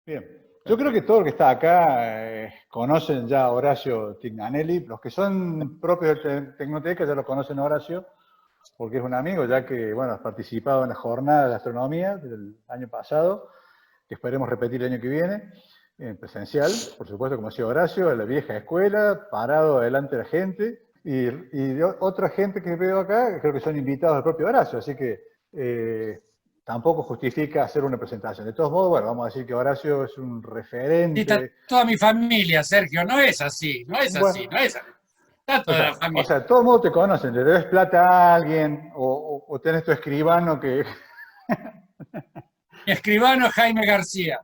Bien. Yo creo que todo el que está acá conocen ya a Horacio Tignanelli. Los que son propios de Tecnoteca ya lo conocen a Horacio, porque es un amigo, ya que bueno, ha participado en la jornada de astronomía del año pasado, que esperemos repetir el año que viene, en presencial, por supuesto, como decía Horacio, en la vieja escuela, parado delante de la gente, y otra gente que veo acá, creo que son invitados del propio Horacio, así que tampoco justifica hacer una presentación. De todos modos, bueno, vamos a decir que Horacio es un Sí, está referente. toda mi familia, Sergio, no es así, no es así, Bueno, no es así. Está toda la o familia. sea, de todos modos te conocen, le debes plata a alguien, o tenés tu escribano que... Mi escribano es Jaime García.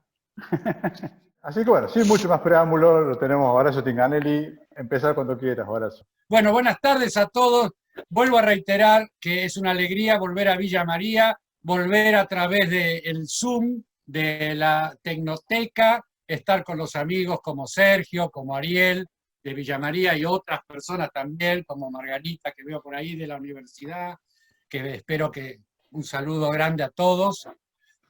Así que bueno, sin mucho más preámbulo, lo tenemos a Horacio Tinganelli. Empezar cuando quieras, Horacio. Bueno, buenas tardes a todos. Vuelvo a reiterar que es una alegría volver a Villa María, volver a través del Zoom de la Tecnoteca, estar con los amigos como Sergio, como Ariel de Villa María y otras personas también, como Margarita que veo por ahí de la universidad, que espero que un saludo grande a todos.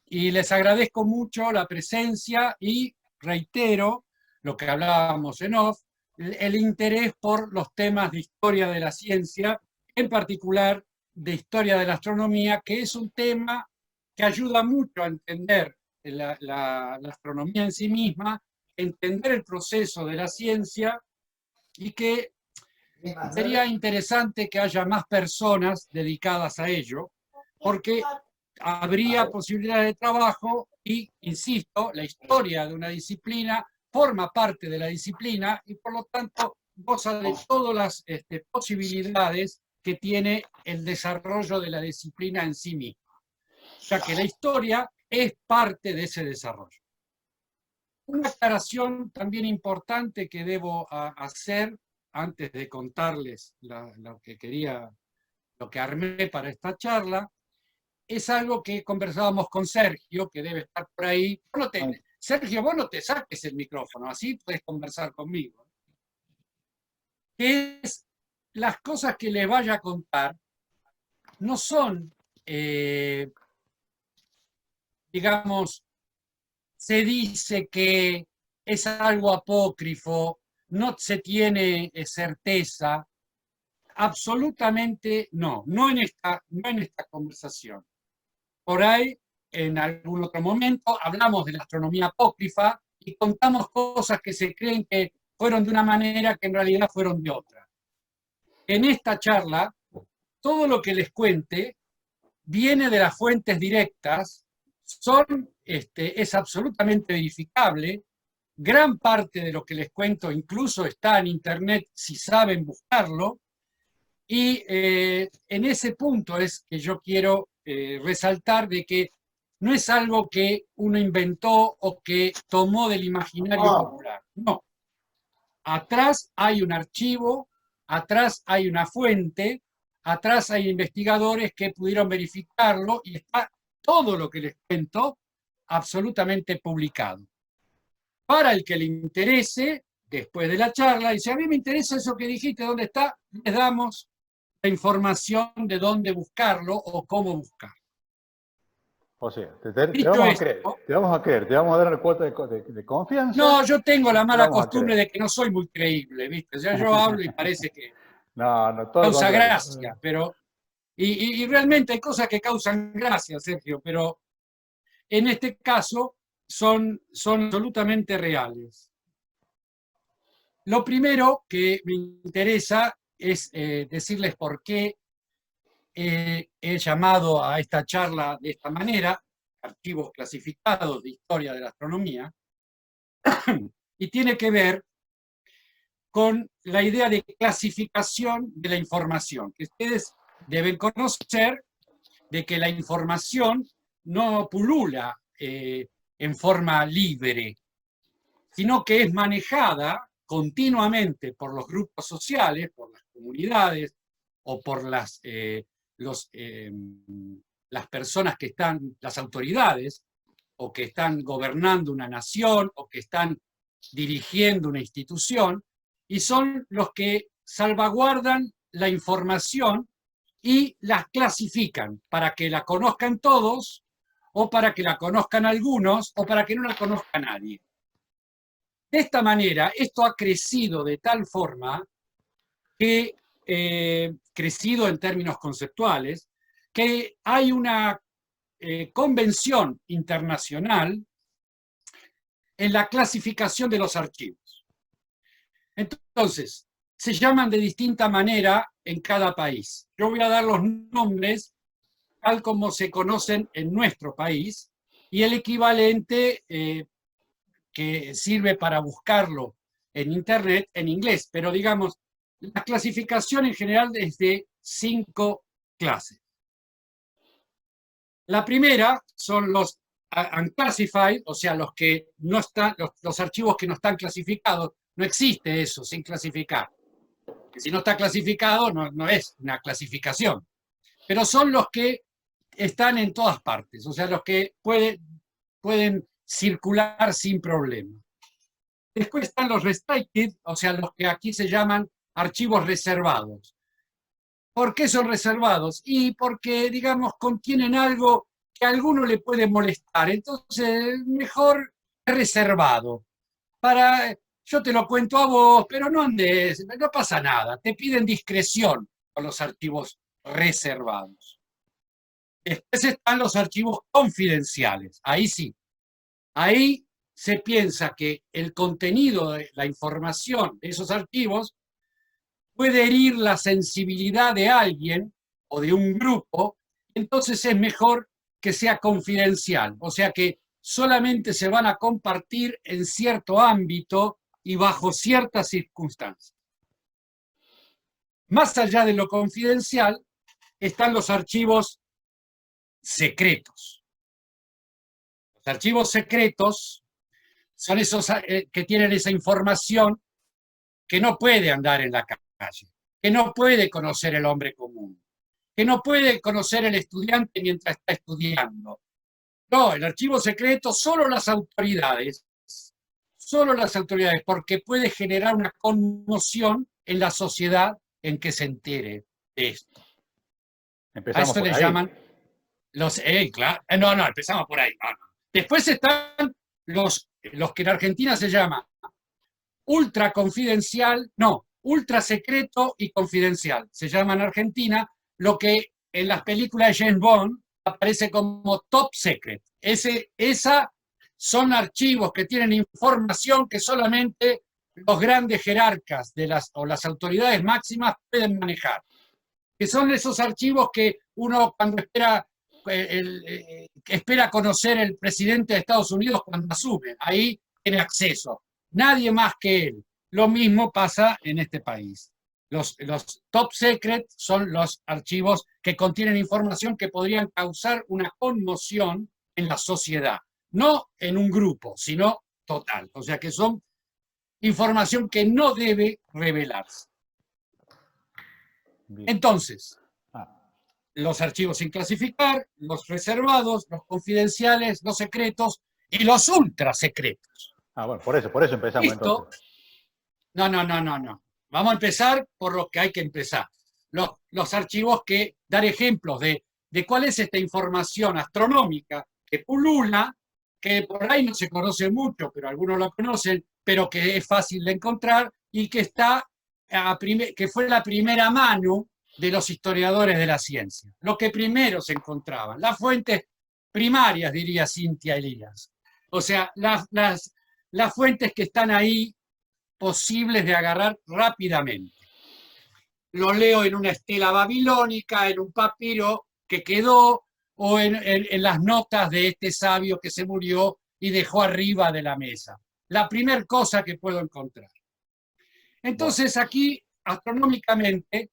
Y les agradezco mucho la presencia y reitero lo que hablábamos en off, el interés por los temas de historia de la ciencia, en particular de historia de la astronomía, que es un tema que ayuda mucho a entender la astronomía en sí misma, entender el proceso de la ciencia y que sería interesante que haya más personas dedicadas a ello, porque habría posibilidades de trabajo y, insisto, la historia de una disciplina forma parte de la disciplina y por lo tanto goza de todas las posibilidades que tiene el desarrollo de la disciplina en sí misma, ya que la historia es parte de ese desarrollo. Una aclaración también importante que debo hacer antes de contarles lo que quería, lo que armé para esta charla, es algo que conversábamos con Sergio, que debe estar por ahí. Sergio, vos no te saques el micrófono, así puedes conversar conmigo. Que es las cosas que les vaya a contar no son, digamos, se dice que es algo apócrifo, no se tiene certeza. Absolutamente no, no en esta conversación. Por ahí, en algún otro momento, hablamos de la astronomía apócrifa y contamos cosas que se creen que fueron de una manera que en realidad fueron de otra. En esta charla, todo lo que les cuente viene de las fuentes directas, es absolutamente verificable. Gran parte de lo que les cuento incluso está en internet si saben buscarlo. Y en ese punto es que yo quiero resaltar de que no es algo que uno inventó o que tomó del imaginario popular. No. Atrás hay un archivo, atrás hay una fuente, atrás hay investigadores que pudieron verificarlo y está todo lo que les cuento absolutamente publicado. Para el que le interese, después de la charla, dice, a mí me interesa eso que dijiste, ¿dónde está? Les damos la información de dónde buscarlo o cómo buscarlo. O sea, te Dicho vamos a creer, esto, te vamos a creer, te vamos a dar la cuota de confianza no, yo tengo y la te mala vamos a costumbre creer. de que no soy muy creíble, ¿viste? Ya yo hablo y parece que No, no, todo lo causa contrario. gracia, pero y realmente hay cosas que causan gracia, Sergio, pero en este caso son absolutamente reales. Lo primero que me interesa es decirles por qué he llamado a esta charla de esta manera, archivos clasificados de historia de la astronomía, y tiene que ver con la idea de clasificación de la información, que ustedes deben conocer de que la información no pulula en forma libre, sino que es manejada continuamente por los grupos sociales, por las comunidades o por las personas que están, las autoridades, o que están gobernando una nación, o que están dirigiendo una institución, y son los que salvaguardan la información y las clasifican para que la conozcan todos o para que la conozcan algunos, o para que no la conozca nadie. De esta manera, esto ha crecido de tal forma que, crecido en términos conceptuales, que hay una convención internacional en la clasificación de los archivos. Entonces, se llaman de distinta manera en cada país. Yo voy a dar los nombres tal como se conocen en nuestro país y el equivalente que sirve para buscarlo en Internet en inglés. Pero digamos, la clasificación en general es de 5 clases. La primera son los unclassified, o sea, los que no están, los archivos que no están clasificados. No existe eso sin clasificar. Si no está clasificado, no es una clasificación. Pero son los que están en todas partes, o sea, los que pueden circular sin problema. Después están los restricted, o sea, los que aquí se llaman archivos reservados. ¿Por qué son reservados? Y porque, digamos, contienen algo que a alguno le puede molestar. Entonces, mejor reservado. Yo te lo cuento a vos, pero no andes, no pasa nada. Te piden discreción con los archivos reservados. Después están los archivos confidenciales. Ahí sí. Ahí se piensa que el contenido de la información de esos archivos puede herir la sensibilidad de alguien o de un grupo, entonces es mejor que sea confidencial, o sea que solamente se van a compartir en cierto ámbito y bajo ciertas circunstancias. Más allá de lo confidencial, están los archivos secretos. Los archivos secretos son esos que tienen esa información que no puede andar en la calle, que no puede conocer el hombre común, que no puede conocer el estudiante mientras está estudiando. No, el archivo secreto solo las autoridades, porque puede generar una conmoción en la sociedad en que se entere de esto. Empezamos a esto por le ahí. llaman los... claro, no, empezamos por ahí. No. Después están los que en Argentina se llama ultra confidencial, no, ultra secreto y confidencial. Se llama en Argentina lo que en las películas de James Bond aparece como top secret. Esa son archivos que tienen información que solamente los grandes jerarcas o las autoridades máximas pueden manejar. Que son esos archivos que uno cuando espera conocer el presidente de Estados Unidos cuando asume. Ahí tiene acceso. Nadie más que él. Lo mismo pasa en este país. Los top secret son los archivos que contienen información que podrían causar una conmoción en la sociedad. No en un grupo, sino total. O sea que son información que no debe revelarse. Bien. Entonces, los archivos sin clasificar, los reservados, los confidenciales, los secretos y los ultra secretos. Bueno, por eso empezamos. ¿Listo? Entonces. No. Vamos a empezar por lo que hay que empezar. Los archivos que dar ejemplos de cuál es esta información astronómica que pulula, que por ahí no se conoce mucho, pero algunos lo conocen, pero que es fácil de encontrar y que que fue la primera mano de los historiadores de la ciencia. Lo que primero se encontraban, las fuentes primarias, diría Cynthia Elías. O sea, las fuentes que están ahí posibles de agarrar rápidamente. Lo leo en una estela babilónica, en un papiro que quedó, o en las notas de este sabio que se murió y dejó arriba de la mesa. La primera cosa que puedo encontrar. Entonces aquí, astronómicamente,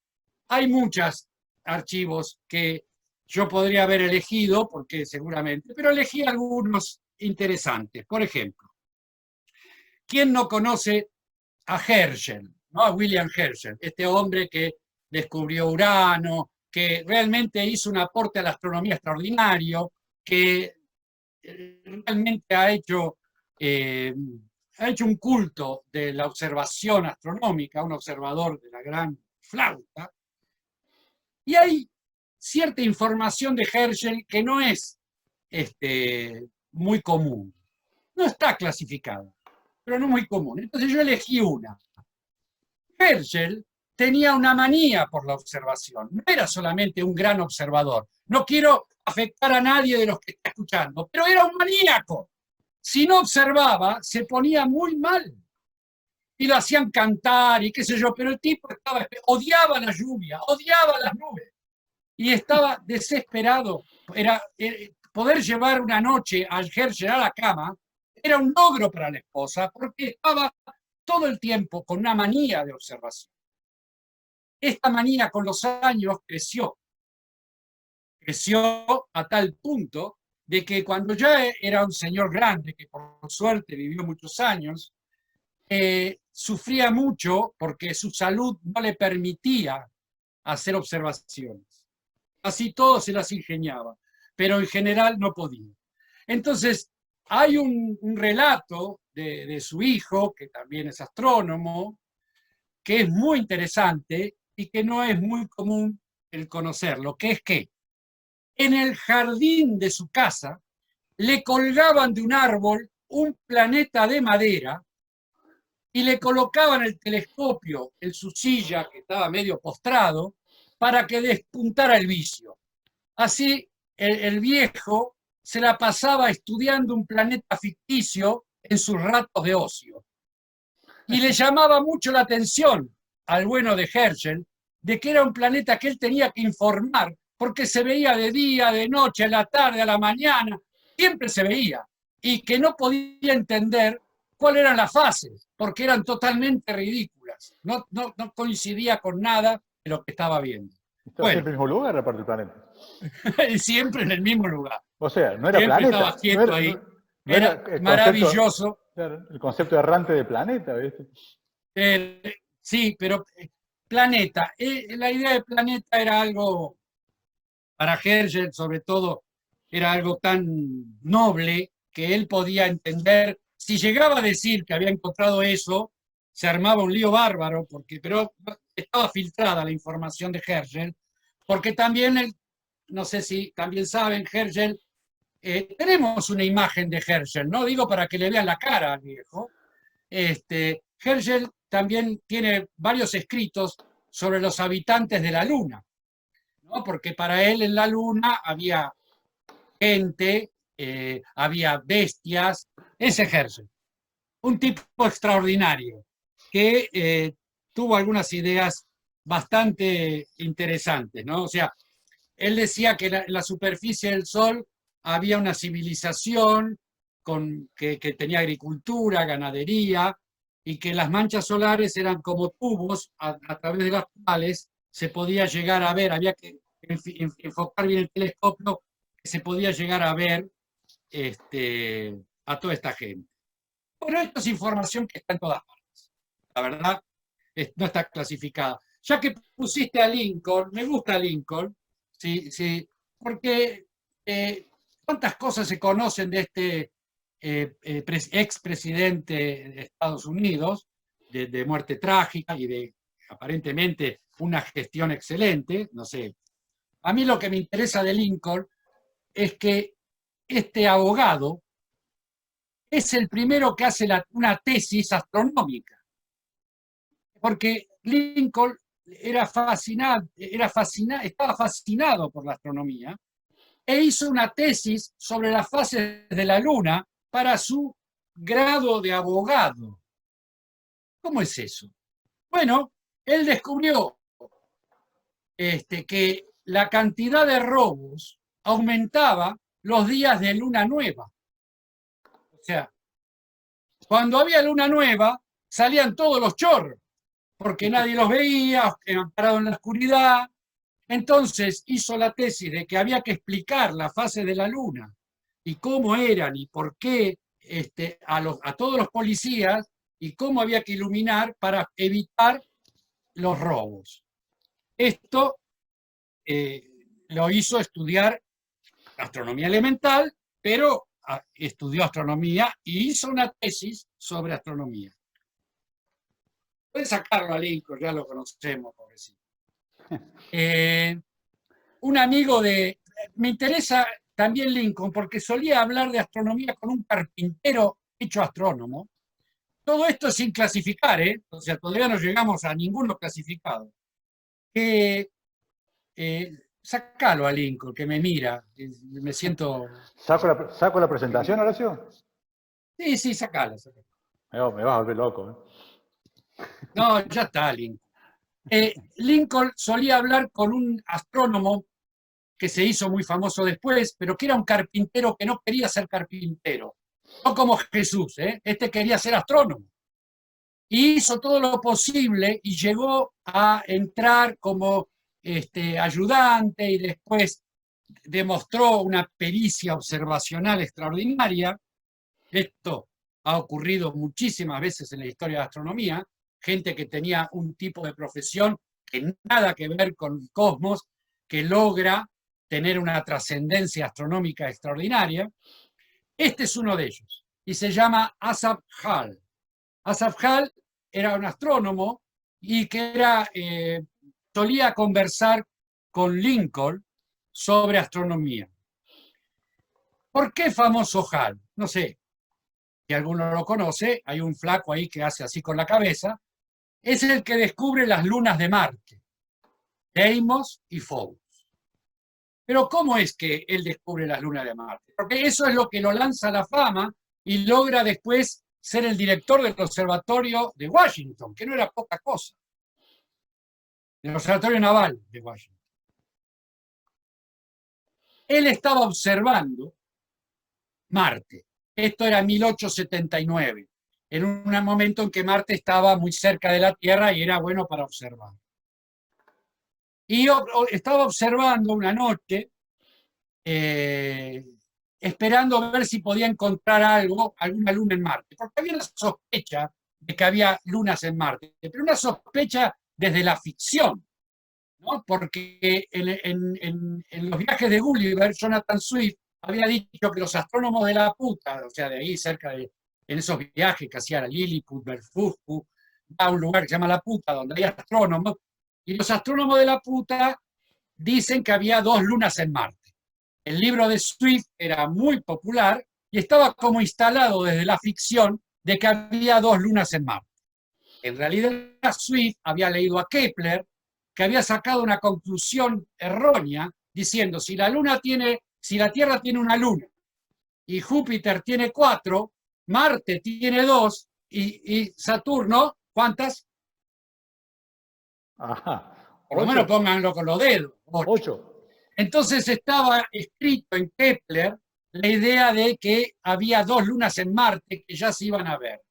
hay muchos archivos que yo podría haber elegido, porque seguramente, pero elegí algunos interesantes. Por ejemplo, ¿quién no conoce a Herschel, ¿no? A William Herschel, este hombre que descubrió Urano, que realmente hizo un aporte a la astronomía extraordinario, que realmente ha hecho un culto de la observación astronómica, un observador de la gran flauta. Y hay cierta información de Herschel que no es muy común. No está clasificada, pero no muy común. Entonces yo elegí una. Herschel tenía una manía por la observación, no era solamente un gran observador. No quiero afectar a nadie de los que está escuchando, pero era un maníaco. Si no observaba, se ponía muy mal. Y lo hacían cantar y qué sé yo, pero el tipo odiaba la lluvia, odiaba las nubes. Y estaba desesperado. Poder llevar una noche al Herschel a la cama era un logro para la esposa, porque estaba todo el tiempo con una manía de observación. Esta manía con los años creció a tal punto de que cuando ya era un señor grande, que por suerte vivió muchos años, sufría mucho porque su salud no le permitía hacer observaciones. Así todo se las ingeniaba, pero en general no podía. Entonces, hay un relato de su hijo, que también es astrónomo, que es muy interesante y que no es muy común el conocerlo, que es que en el jardín de su casa le colgaban de un árbol un planeta de madera y le colocaban el telescopio en su silla, que estaba medio postrado, para que despuntara el vicio. Así, el viejo se la pasaba estudiando un planeta ficticio en sus ratos de ocio. Y le llamaba mucho la atención al bueno de Herschel de que era un planeta que él tenía que informar, porque se veía de día, de noche, a la tarde, a la mañana, siempre se veía, y que no podía entender cuáles eran las fases, porque eran totalmente ridículas, no coincidía con nada de lo que estaba viendo. ¿Estaba siempre en el mismo lugar, aparte del planeta? Siempre en el mismo lugar. O sea, no era Siempre estaba planeta, quieto ahí. no era Era maravilloso. el concepto errante de planeta, ¿viste? Sí, pero planeta. La idea de planeta era algo, para Herschel sobre todo, era algo tan noble que él podía entender. Si llegaba a decir que había encontrado eso, se armaba un lío bárbaro, pero estaba filtrada la información de Herschel, porque también, no sé si también saben, Herschel, tenemos una imagen de Herschel, no digo para que le vean la cara al viejo. Herschel también tiene varios escritos sobre los habitantes de la Luna, ¿no? Porque para él en la Luna había gente, había bestias. Ese Herschel, un tipo extraordinario, que tuvo algunas ideas bastante interesantes, ¿no? O sea, él decía que en la superficie del Sol había una civilización que tenía agricultura, ganadería, y que las manchas solares eran como tubos a través de las cuales se podía llegar a ver, había que enfocar bien el telescopio, que se podía llegar a ver a toda esta gente. Bueno, esto es información que está en todas partes. La verdad, no está clasificada. Ya que pusiste a Lincoln, me gusta Lincoln, sí, sí, porque cuántas cosas se conocen de este expresidente de Estados Unidos, de muerte trágica y de aparentemente una gestión excelente, no sé. A mí lo que me interesa de Lincoln es que este abogado es el primero que hace una tesis astronómica, porque Lincoln estaba fascinado por la astronomía e hizo una tesis sobre las fases de la Luna para su grado de abogado. ¿Cómo es eso? Bueno, él descubrió que la cantidad de robos aumentaba los días de luna nueva. O sea, cuando había luna nueva, salían todos los chorros, porque nadie los veía, quedaban parados en la oscuridad. Entonces hizo la tesis de que había que explicar la fase de la luna y cómo eran y por qué a todos los policías y cómo había que iluminar para evitar los robos. Esto lo hizo estudiar astronomía elemental, pero estudió astronomía y hizo una tesis sobre astronomía. Pueden sacarlo a Lincoln, ya lo conocemos, pobrecito. Un amigo me interesa también Lincoln, porque solía hablar de astronomía con un carpintero hecho astrónomo. Todo esto sin clasificar, ¿eh? O sea, todavía no llegamos a ninguno clasificado. Sacalo a Lincoln, que me mira, que me siento... ¿Saco la presentación, Horacio? Sí, sí, sacalo. Me vas a volver loco. No, ya está, Lincoln. Lincoln solía hablar con un astrónomo que se hizo muy famoso después, pero que era un carpintero que no quería ser carpintero. No como Jesús, ¿eh? Este quería ser astrónomo. Y hizo todo lo posible y llegó a entrar como ayudante y después demostró una pericia observacional extraordinaria. Esto ha ocurrido muchísimas veces en la historia de la astronomía, gente que tenía un tipo de profesión que nada que ver con el cosmos, que logra tener una trascendencia astronómica extraordinaria. Este es uno de ellos y se llama Asaph Hall. Asaph Hall era un astrónomo y que solía conversar con Lincoln sobre astronomía. ¿Por qué famoso Hall? No sé, si alguno lo conoce, hay un flaco ahí que hace así con la cabeza, es el que descubre las lunas de Marte, Deimos y Phobos. Pero ¿cómo es que él descubre las lunas de Marte? Porque eso es lo que lo lanza a la fama y logra después ser el director del observatorio de Washington, que no era poca cosa, del observatorio naval de Washington. Él estaba observando Marte. Esto era 1879, en un momento en que Marte estaba muy cerca de la Tierra y era bueno para observar. Y yo estaba observando una noche, esperando a ver si podía encontrar algo, alguna luna en Marte, porque había una sospecha de que había lunas en Marte, pero una sospecha desde la ficción, ¿no? Porque en los viajes de Gulliver, Jonathan Swift había dicho que los astrónomos de la puta, o sea, de ahí cerca de, en esos viajes que hacía Lilliput, Berfuscu, a un lugar que se llama La Puta, donde hay astrónomos, y los astrónomos de la puta dicen que había 2 lunas en Marte. El libro de Swift era muy popular y estaba como instalado desde la ficción de que había 2 lunas en Marte. En realidad, Swift había leído a Kepler, que había sacado una conclusión errónea diciendo si la Tierra tiene una luna y Júpiter tiene 4, Marte tiene 2 y Saturno, ¿cuántas? Ajá. Por lo menos pónganlo con los dedos. 8. Entonces estaba escrito en Kepler la idea de que había 2 lunas en Marte que ya se iban a ver.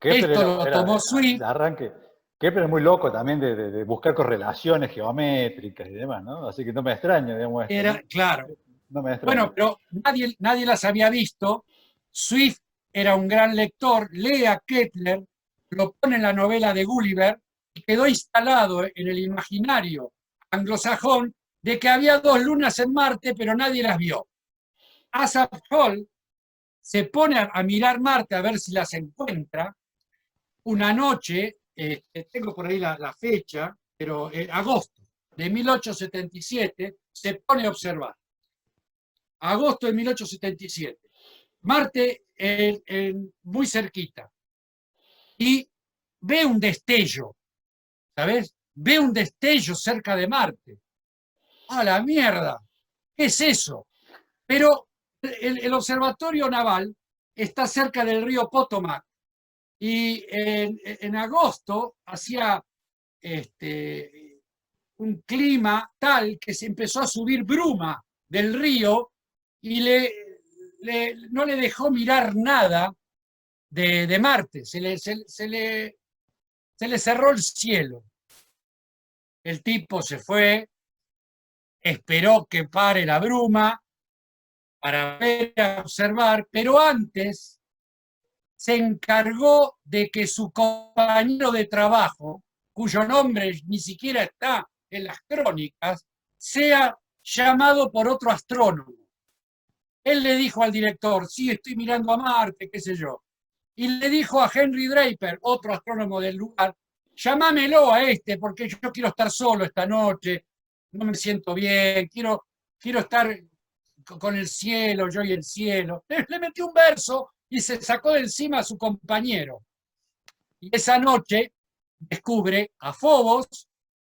Esto lo tomó Swift. De arranque. Kepler es muy loco también de buscar correlaciones geométricas y demás, ¿no? Así que no me extraña, digamos. Era, claro. No me extraña. Bueno, pero nadie las había visto. Swift era un gran lector, lee a Kepler, lo pone en la novela de Gulliver y quedó instalado en el imaginario anglosajón de que había 2 lunas en Marte, pero nadie las vio. Asaph Hall se pone a mirar Marte a ver si las encuentra. Una noche, tengo por ahí la fecha, pero agosto de 1877, se pone a observar. Agosto de 1877. Marte muy cerquita. Y ve un destello, ¿sabes? Ve un destello cerca de Marte. ¡A la mierda! ¿Qué es eso? Pero el observatorio naval está cerca del río Potomac y en agosto hacía un clima tal que se empezó a subir bruma del río y no le dejó mirar nada de Marte, se le cerró el cielo. El tipo se fue, esperó que pare la bruma para ver, observar, pero antes se encargó de que su compañero de trabajo, cuyo nombre ni siquiera está en las crónicas, sea llamado por otro astrónomo. Él le dijo al director, sí, estoy mirando a Marte, qué sé yo. Y le dijo a Henry Draper, otro astrónomo del lugar, llámamelo a porque yo quiero estar solo esta noche, no me siento bien, quiero estar con el cielo, yo y el cielo. Le metió un verso y se sacó de encima a su compañero. Y esa noche descubre a Fobos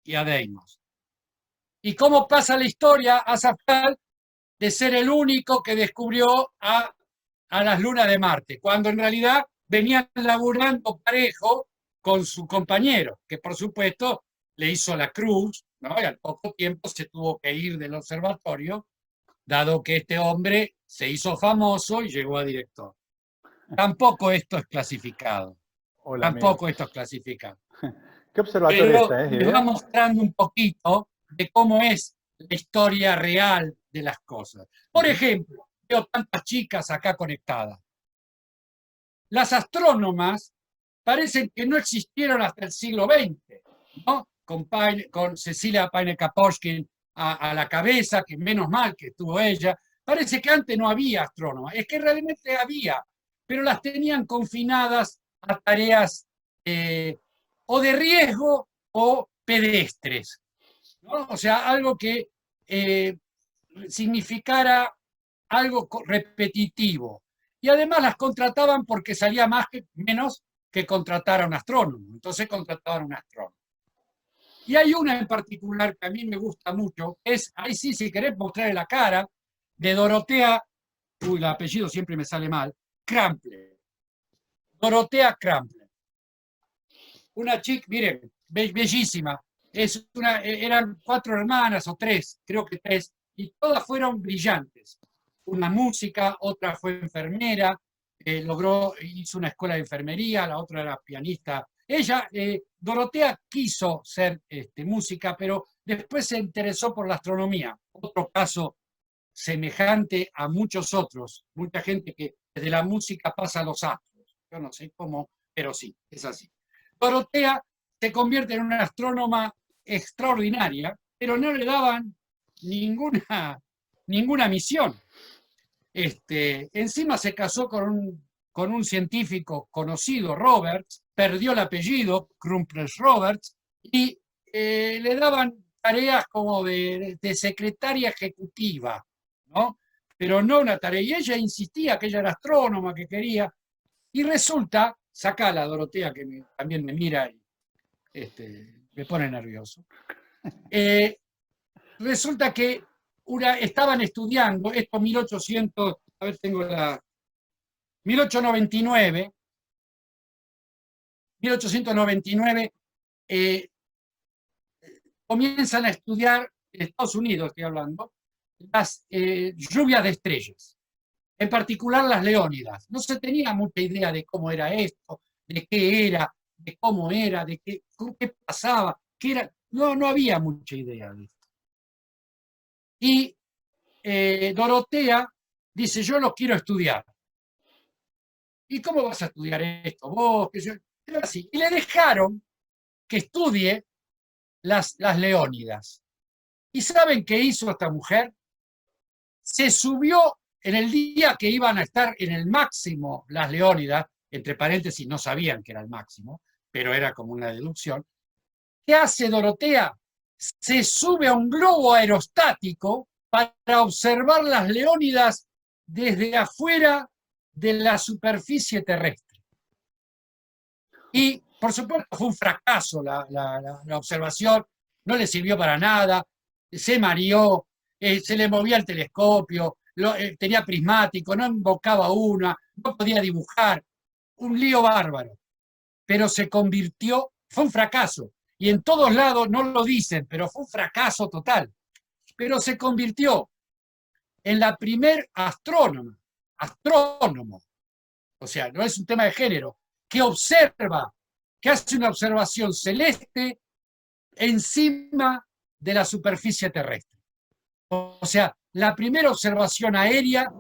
y a Deimos. ¿Y cómo pasa la historia? Azafral de ser el único que descubrió a las lunas de Marte, cuando en realidad venían laburando parejo con su compañero, que por supuesto le hizo la cruz, ¿no? Y al poco tiempo se tuvo que ir del observatorio, dado que este hombre se hizo famoso y llegó a director. Tampoco esto es clasificado. Hola, amigo. Tampoco esto es clasificado. ¿Qué observatorio Pero está? ¿Es les va idea? mostrando un poquito de cómo es la historia real de las cosas. Por ejemplo, veo tantas chicas acá conectadas. Las astrónomas parecen que no existieron hasta el siglo XX, ¿no? Con Cecilia Paine-Kapowski a la cabeza, que menos mal que estuvo ella. Parece que antes no había astrónomas, es que realmente había, pero las tenían confinadas a tareas o de riesgo o pedestres, ¿no? O sea, algo que significara algo repetitivo. Y además las contrataban porque salía menos que contratar a un astrónomo. Entonces contrataban a un astrónomo. Y hay una en particular que a mí me gusta mucho, es, ahí sí, si querés mostrarle la cara, de Dorotea, uy, el apellido siempre me sale mal, Krampler. Dorotea Krampler. Una chica, miren, bellísima. Eran 4 hermanas o 3, creo que 3, y todas fueron brillantes. Una música, otra fue enfermera, hizo una escuela de enfermería, la otra era pianista. Ella, Dorotea, quiso ser música, pero después se interesó por la astronomía. Otro caso semejante a muchos otros, mucha gente que desde la música pasa a los astros. Yo no sé cómo, pero sí, es así. Dorotea se convierte en una astrónoma extraordinaria, pero no le daban ninguna misión. Encima se casó con un científico conocido, Roberts, perdió el apellido, Krumpler-Roberts, y le daban tareas como de secretaria ejecutiva, ¿no? Pero no una tarea. Y ella insistía que ella era astrónoma, que quería. Y resulta, saca la Dorotea, que también me mira y me pone nervioso. Resulta que estaban estudiando, esto 1800, a ver, tengo 1899, 1899, comienzan a estudiar, en Estados Unidos estoy hablando, las lluvias de estrellas, en particular las leónidas. No se tenía mucha idea de cómo era esto, de qué era, de cómo era, de qué pasaba, qué era. No había mucha idea de esto. Y Dorotea dice, yo lo quiero estudiar. ¿Y cómo vas a estudiar esto vos? Así. Y le dejaron que estudie las leónidas. ¿Y saben qué hizo esta mujer? Se subió en el día que iban a estar en el máximo las leónidas, entre paréntesis no sabían que era el máximo, pero era como una deducción. ¿Qué hace Dorotea? Se sube a un globo aerostático para observar las leónidas desde afuera de la superficie terrestre. Y, por supuesto, fue un fracaso la observación, no le sirvió para nada, se mareó, se le movía el telescopio, tenía prismático, no invocaba una, no podía dibujar, un lío bárbaro. Pero se convirtió, fue un fracaso. Y en todos lados no lo dicen, pero fue un fracaso total. Pero se convirtió en la primer astrónomo, o sea, no es un tema de género, que observa, que hace una observación celeste encima de la superficie terrestre. O sea, la primera observación aérea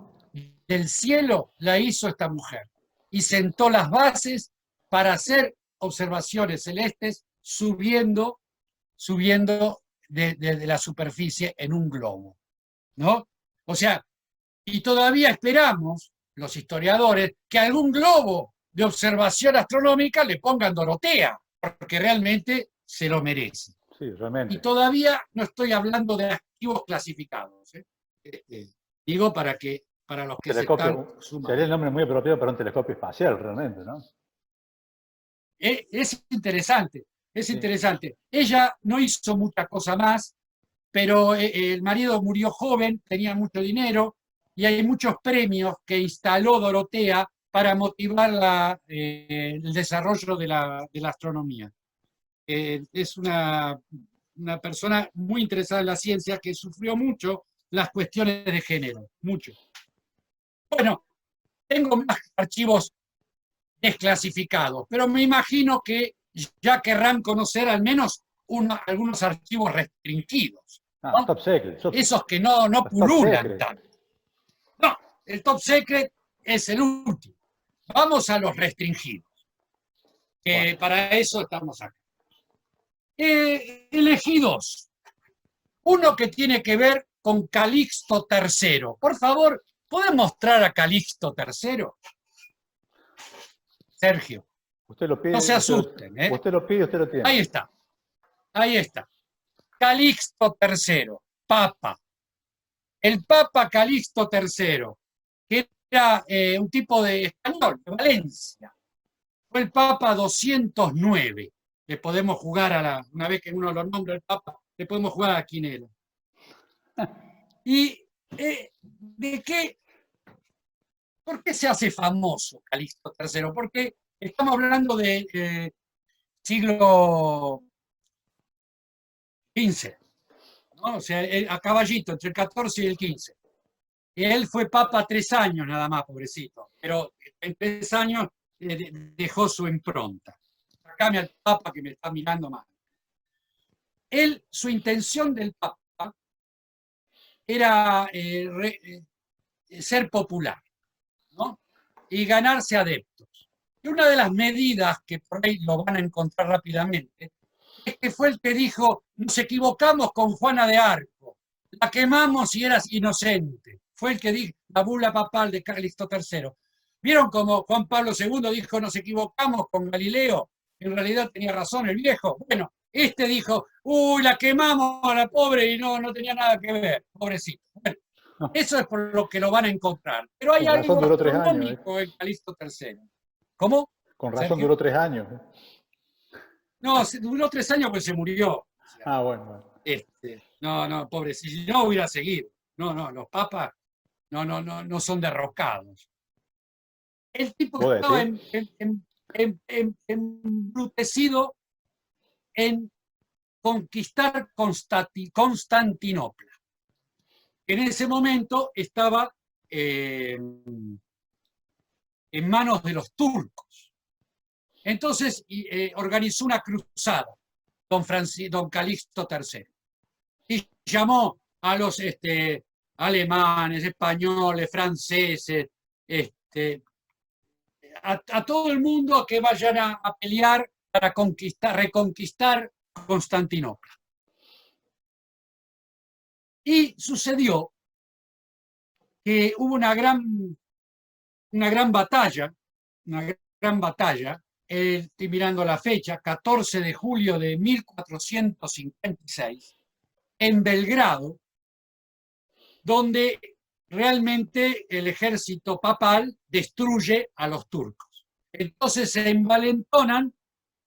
del cielo la hizo esta mujer y sentó las bases para hacer observaciones celestes subiendo de la superficie en un globo, ¿no? O sea, y todavía esperamos, los historiadores, que algún globo de observación astronómica le pongan Dorotea, porque realmente se lo merece. Sí, realmente. Y todavía no estoy hablando de activos clasificados. Digo para los que se están sumando. Sería el nombre muy apropiado para un telescopio espacial, realmente, ¿no? Es interesante, es Sí. interesante. Ella no hizo mucha cosa más, pero el marido murió joven, tenía mucho dinero, y hay muchos premios que instaló Dorotea para motivar el desarrollo de la astronomía. Es una persona muy interesada en la ciencia que sufrió mucho las cuestiones de género, mucho. Bueno, tengo más archivos desclasificados, pero me imagino que ya querrán conocer al menos algunos archivos restringidos, ¿no? Top secret. Esos que no pululan tanto. No, el top secret es el último. Vamos a los restringidos. Bueno. Para eso estamos acá. Elegí dos. Uno que tiene que ver con Calixto III. Por favor, ¿pueden mostrar a Calixto III? Sergio. Usted lo pide. No se asusten. Usted lo pide, usted lo tiene. Ahí está. Ahí está. Calixto III, Papa. El Papa Calixto III, que era un tipo de español, de Valencia. Fue el Papa 209. Le podemos jugar una vez que uno lo nombra el Papa, le podemos jugar a quién era. ¿Y de qué? ¿Por qué se hace famoso Calixto III? Porque estamos hablando de siglo XV, ¿no? O sea, a caballito, entre el 14 y el 15. Y él fue papa 3 años nada más, pobrecito, pero en 3 años dejó su impronta. Sacame al papa que me está mirando mal. Su intención del papa era ser popular, ¿no? Y ganarse adeptos. Y una de las medidas que por ahí lo van a encontrar rápidamente es que fue el que dijo: nos equivocamos con Juana de Arco, la quemamos y eras inocente. Fue el que dijo la bula papal de Calixto III. ¿Vieron cómo Juan Pablo II dijo: nos equivocamos con Galileo? En realidad tenía razón el viejo. Bueno, este dijo: uy, la quemamos a la pobre y no tenía nada que ver, pobrecito. Bueno, eso es por lo que lo van a encontrar. Pero hay algo astronómico en Calixto III. ¿Cómo? Con razón duró 3 años. No, duró 3 años porque se murió. O sea, bueno. No, pobre, si no hubiera seguido. No, los papas no son derrocados. El tipo estaba embrutecido en conquistar Constantinopla. En ese momento estaba en manos de los turcos. Entonces organizó una cruzada, don Calixto III, y llamó a los alemanes, españoles, franceses, a todo el mundo a que vayan a pelear para reconquistar Constantinopla. Y sucedió que hubo una gran batalla, estoy mirando la fecha, 14 de julio de 1456, en Belgrado, donde realmente el ejército papal destruye a los turcos. Entonces se envalentonan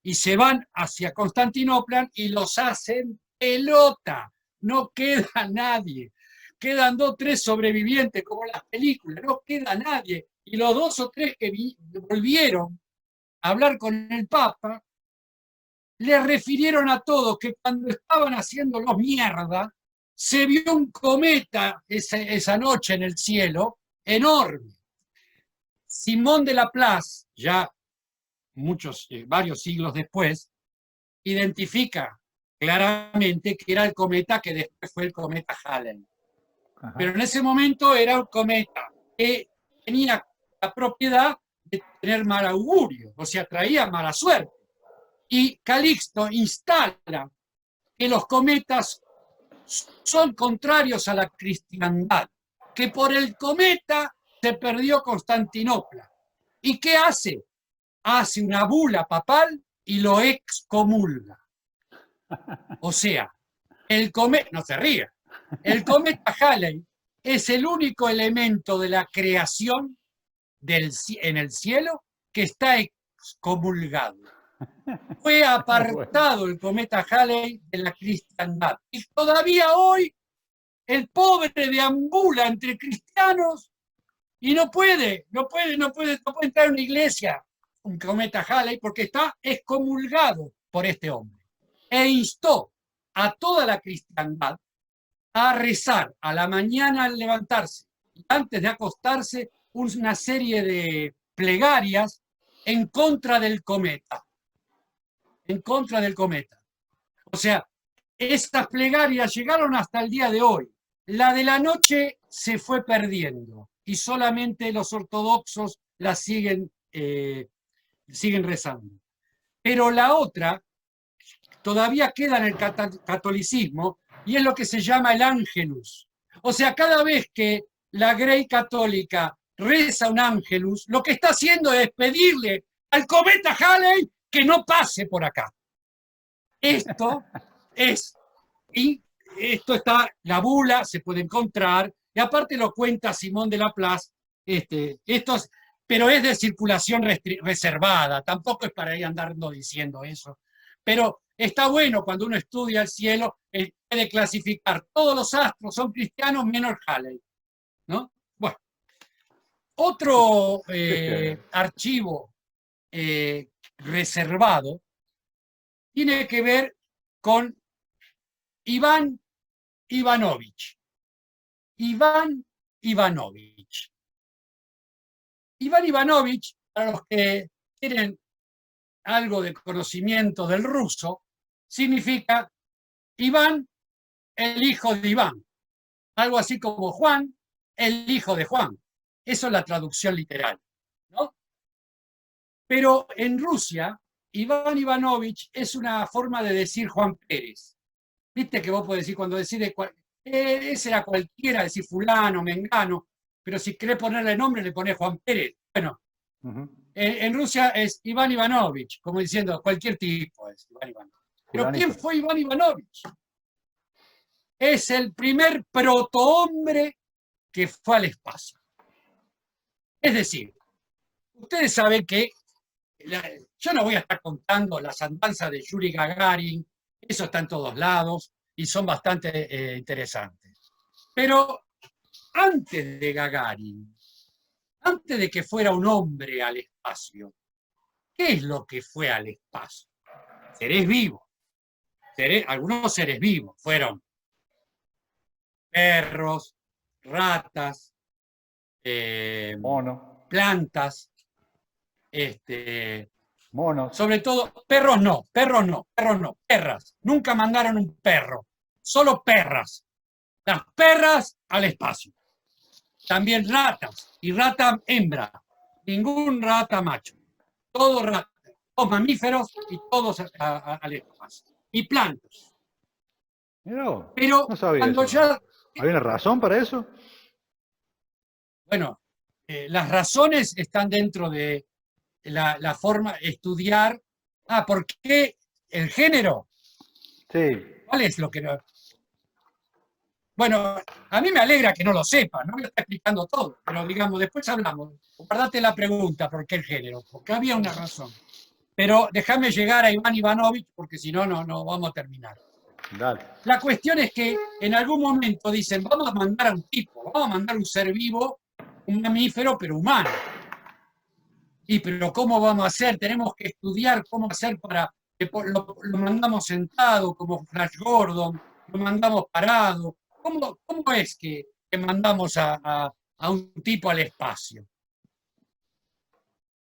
y se van hacia Constantinopla y los hacen pelota. No queda nadie. Quedan 2 o 3 sobrevivientes, como en las películas, no queda nadie. Y los 2 o 3 que volvieron a hablar con el Papa, le refirieron a todos que cuando estaban haciéndolos mierda, se vio un cometa esa noche en el cielo, enorme. Simón de Laplace, ya varios siglos después, identifica claramente que era el cometa que después fue el cometa Halley. Ajá. Pero en ese momento era un cometa que tenía la propiedad de tener mal augurio, o sea, traía mala suerte. Y Calixto instala que los cometas son contrarios a la cristiandad, que por el cometa se perdió Constantinopla. ¿Y qué hace? Hace una bula papal y lo excomulga. O sea, el cometa, no se ría, el cometa Halley es el único elemento de la creación en el cielo que está excomulgado. Fue apartado el cometa Halley de la cristiandad. Y todavía hoy el pobre deambula entre cristianos y no puede entrar a una iglesia, un cometa Halley, porque está excomulgado por este hombre. E instó a toda la cristiandad a rezar a la mañana al levantarse y antes de acostarse una serie de plegarias en contra del cometa. En contra del cometa. O sea, estas plegarias llegaron hasta el día de hoy. La de la noche se fue perdiendo y solamente los ortodoxos la siguen rezando. Pero la otra todavía queda en el catolicismo y es lo que se llama el ángelus. O sea, cada vez que la Grey católica reza un ángelus, lo que está haciendo es pedirle al cometa Halley que no pase por acá. Esto está, la bula se puede encontrar, y aparte lo cuenta Simón de Laplace, pero es de circulación reservada, tampoco es para ir andando diciendo eso. Pero está bueno cuando uno estudia el cielo, puede clasificar, todos los astros son cristianos menos Halley, ¿no? Bueno, otro archivo reservado tiene que ver con Iván Ivanovich. Iván Ivanovich. Iván Ivanovich, para los que tienen algo de conocimiento del ruso, significa Iván, el hijo de Iván. Algo así como Juan, el hijo de Juan. Eso es la traducción literal, ¿no? Pero en Rusia, Iván Ivanovich es una forma de decir Juan Pérez. Viste que vos podés decir cuando decide ese era cualquiera, decir fulano, mengano, pero si querés ponerle nombre le ponés Juan Pérez. Bueno, en Rusia es Iván Ivanovich, como diciendo cualquier tipo es Iván Ivanovich. Pero ¿quién fue Iván Ivanovich? Es el primer protohombre que fue al espacio. Es decir, ustedes saben que yo no voy a estar contando las andanzas de Yuri Gagarin, eso está en todos lados y son bastante interesantes. Pero antes de Gagarin, antes de que fuera un hombre al espacio, ¿qué es lo que fue al espacio? Seres vivos. Algunos seres vivos fueron perros, ratas, plantas, monos. Sobre todo, perras. Nunca mandaron un perro, solo perras. Las perras al espacio. También ratas, y rata hembra. Ningún rata macho. Todos ratas, todos mamíferos y todos al espacio. Y plantas. Pero no sabía cuando eso. ya... ¿Hay una razón para eso? Bueno, las razones están dentro de la forma de estudiar. ¿Por qué el género? Sí. ¿Cuál es lo que no? Bueno, a mí me alegra que no lo sepa, no me está explicando todo, pero digamos, después hablamos. Guardate la pregunta, ¿por qué el género? Porque había una razón. Pero déjame llegar a Iván Ivanovich, porque si no, no vamos a terminar. Dale. La cuestión es que en algún momento dicen, vamos a mandar a un tipo, vamos a mandar un ser vivo, un mamífero, pero humano. Pero ¿cómo vamos a hacer? Tenemos que estudiar cómo hacer para... Lo mandamos sentado, como Flash Gordon, lo mandamos parado. ¿Cómo es que mandamos a un tipo al espacio?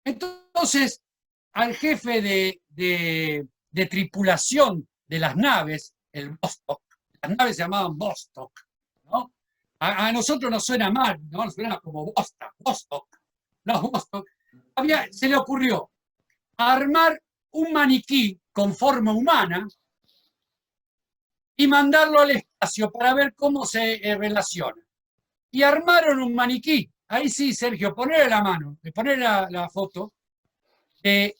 Entonces, al jefe de tripulación de las naves, el Vostok, las naves se llamaban Vostok, ¿no? A nosotros nos suena mal, ¿no? Nos suena como Vostok. No, Vostok. Se le ocurrió armar un maniquí con forma humana y mandarlo al espacio para ver cómo se relaciona. Y armaron un maniquí. Ahí sí, Sergio, ponele la mano, ponele la foto de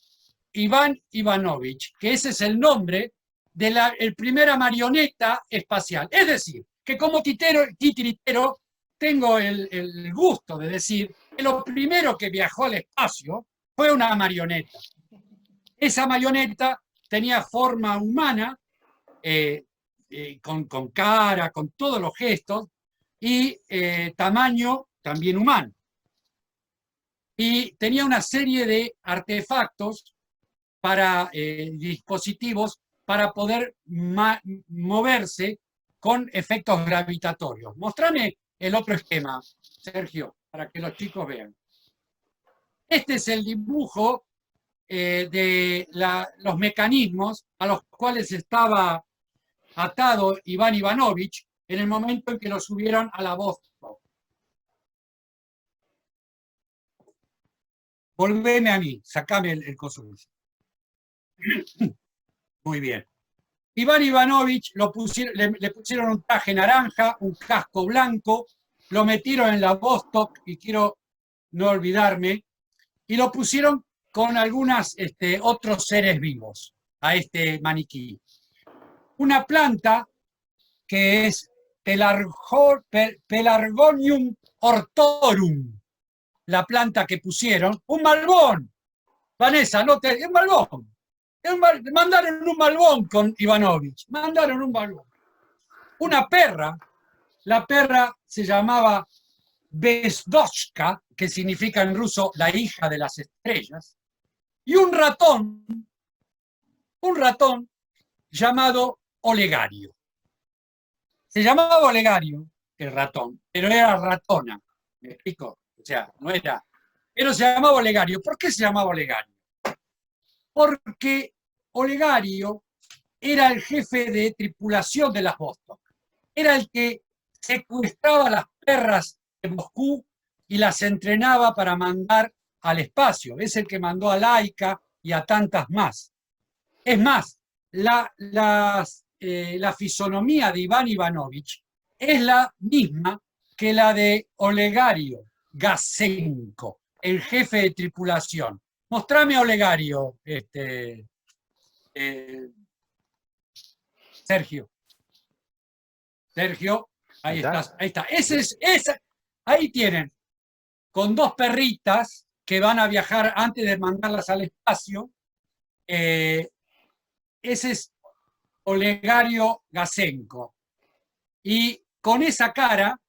Iván Ivanovich, que ese es el nombre de la primera marioneta espacial. Es decir, que como titiritero tengo el gusto de decir que lo primero que viajó al espacio fue una marioneta. Esa marioneta tenía forma humana, con cara, con todos los gestos, y tamaño también humano. Y tenía una serie de artefactos para dispositivos para poder moverse con efectos gravitatorios. Mostrame el otro esquema, Sergio, para que los chicos vean. Este es el dibujo de los mecanismos a los cuales estaba atado Iván Ivanovich en el momento en que lo subieron a la Vostok. Volveme a mí, sacame el coso. Muy bien. Iván Ivanovich le pusieron un traje naranja, un casco blanco, lo metieron en la Vostok, y quiero no olvidarme, y lo pusieron con algunos otros seres vivos a este maniquí. Una planta que es Pelargonium hortorum, la planta que pusieron, un malbón. Vanessa, un malbón. Mandaron un malbón con Ivanovich, mandaron un malbón. Una perra, la perra se llamaba Bezdoshka, que significa en ruso la hija de las estrellas, y un ratón llamado Olegario. Se llamaba Olegario, el ratón, pero era ratona, ¿me explico? O sea, no era, pero se llamaba Olegario. ¿Por qué se llamaba Olegario? Porque Olegario era el jefe de tripulación de las Vostok. Era el que secuestraba las perras de Moscú y las entrenaba para mandar al espacio. Es el que mandó a Laika y a tantas más. Es más, la fisonomía de Iván Ivanovich es la misma que la de Olegario Gasenko, el jefe de tripulación. Mostrame a Olegario, Sergio. Sergio, ahí estás, ahí está. Ahí tienen, con dos perritas que van a viajar antes de mandarlas al espacio. Ese es Olegario Gasenko. Y con esa cara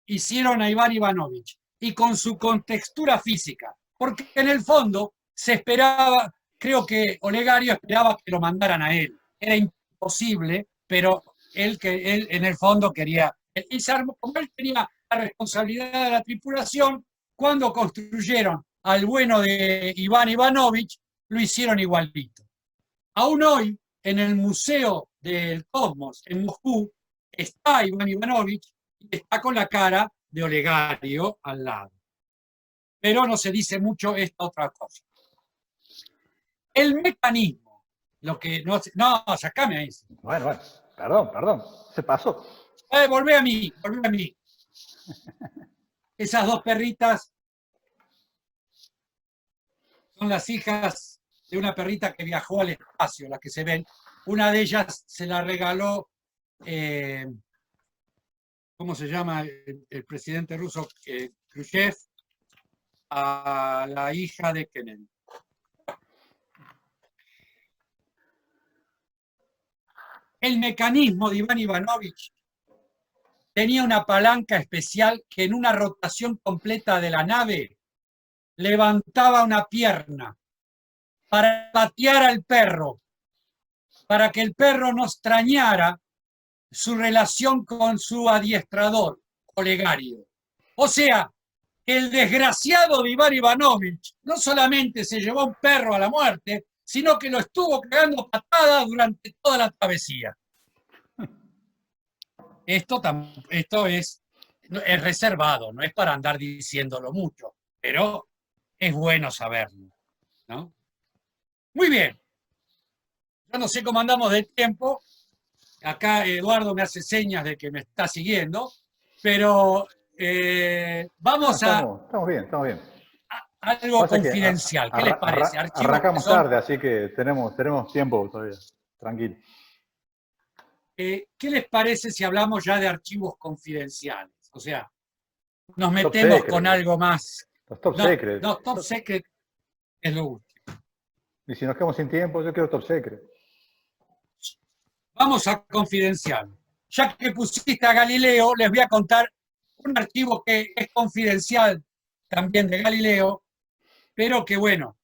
hicieron a Iván Ivanovich, y con su contextura física, porque en el fondo se esperaba, creo que Olegario esperaba que lo mandaran a él. Era imposible, pero él en el fondo quería, y como él tenía la responsabilidad de la tripulación, cuando construyeron al bueno de Iván Ivanovich, lo hicieron igualito. Aún hoy, en el Museo del Cosmos en Moscú, está Iván Ivanovich y está con la cara de Olegario al lado. Pero no se dice mucho esta otra cosa. El mecanismo, lo que no, sacame ahí. Bueno, perdón, se pasó. Volvé a mí. Esas dos perritas son las hijas de una perrita que viajó al espacio, las que se ven. Una de ellas se la regaló, ¿cómo se llama el presidente ruso? Khrushchev, a la hija de Kennedy. El mecanismo de Iván Ivanovich tenía una palanca especial que en una rotación completa de la nave levantaba una pierna para patear al perro, para que el perro no extrañara su relación con su adiestrador, Olegario. O sea, el desgraciado de Iván Ivanovich no solamente se llevó un perro a la muerte, sino que lo estuvo cagando patada durante toda la travesía. Esto es reservado, no es para andar diciéndolo mucho, pero es bueno saberlo, ¿no? Muy bien. Yo no sé cómo andamos de tiempo. Acá Eduardo me hace señas de que me está siguiendo, pero vamos estamos bien. Algo confidencial. ¿Qué les parece? Arrancamos tarde, así que tenemos tiempo todavía. Tranquilo. ¿Qué les parece si hablamos ya de archivos confidenciales? O sea, nos Top metemos secret. con algo más. Los top No, secret. no, top secret es lo último. Y si nos quedamos sin tiempo, yo quiero top secret. Vamos a confidencial. Ya que pusiste a Galileo, les voy a contar un archivo que es confidencial también de Galileo, pero que bueno,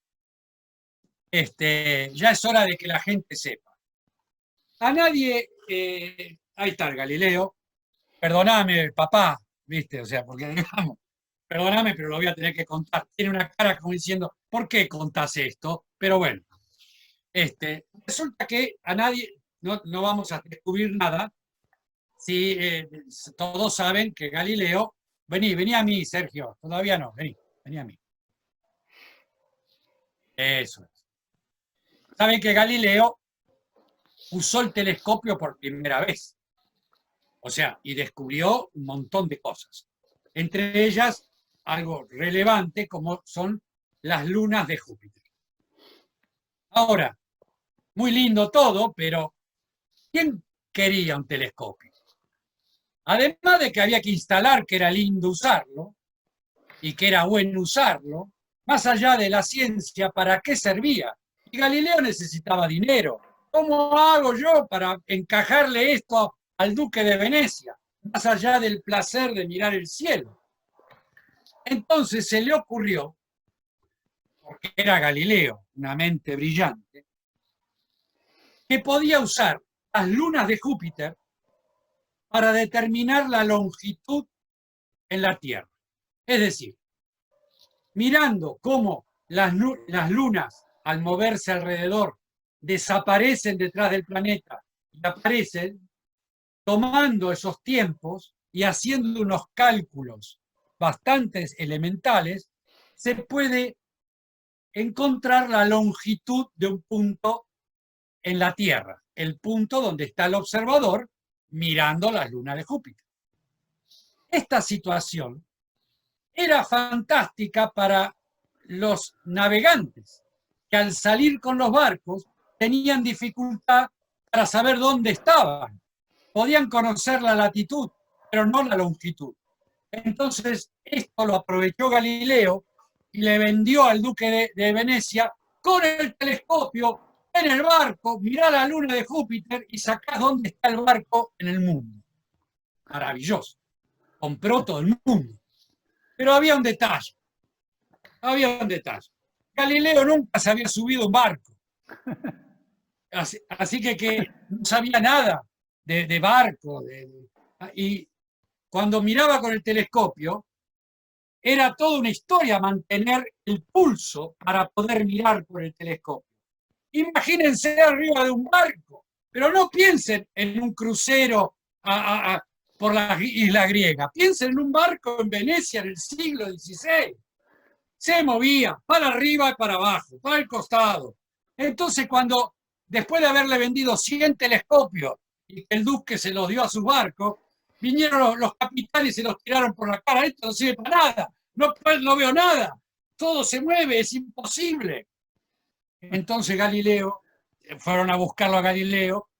ya es hora de que la gente sepa. A nadie, ahí está el Galileo, perdóname, papá, ¿viste? O sea, porque digamos, perdóname, pero lo voy a tener que contar. Tiene una cara como diciendo, ¿por qué contás esto? Pero bueno, resulta que a nadie, no vamos a descubrir nada, si todos saben que Galileo, vení a mí, Sergio, todavía no, vení a mí. Eso es. Saben que Galileo usó el telescopio por primera vez. O sea, y descubrió un montón de cosas. Entre ellas, algo relevante como son las lunas de Júpiter. Ahora, muy lindo todo, pero ¿quién quería un telescopio? Además de que había que instalar que era lindo usarlo y que era bueno usarlo, más allá de la ciencia, ¿para qué servía? Y Galileo necesitaba dinero. ¿Cómo hago yo para encajarle esto al duque de Venecia? Más allá del placer de mirar el cielo. Entonces se le ocurrió, porque era Galileo, una mente brillante, que podía usar las lunas de Júpiter para determinar la longitud en la Tierra. Es decir, mirando cómo las lunas, al moverse alrededor, desaparecen detrás del planeta y aparecen, tomando esos tiempos y haciendo unos cálculos bastante elementales, se puede encontrar la longitud de un punto en la Tierra, el punto donde está el observador mirando las lunas de Júpiter. Esta situación era fantástica para los navegantes, que al salir con los barcos tenían dificultad para saber dónde estaban. Podían conocer la latitud, pero no la longitud. Entonces, esto lo aprovechó Galileo y le vendió al duque de Venecia con el telescopio en el barco, mirá la luna de Júpiter y sacás dónde está el barco en el mundo. Maravilloso. Compró todo el mundo. Pero había un detalle. Galileo nunca se había subido a un barco. Así que no sabía nada de barco. Y cuando miraba con el telescopio, era toda una historia mantener el pulso para poder mirar por el telescopio. Imagínense arriba de un barco, pero no piensen en un crucero por la isla griega. Piensen en un barco en Venecia en el siglo XVI. Se movía para arriba y para abajo, para el costado. Entonces, cuando después de haberle vendido 100 telescopios y que el duque se los dio a sus barcos, vinieron los capitanes y se los tiraron por la cara. Esto no sirve para nada, no veo nada, todo se mueve, es imposible. Entonces Galileo, fueron a buscarlo a Galileo,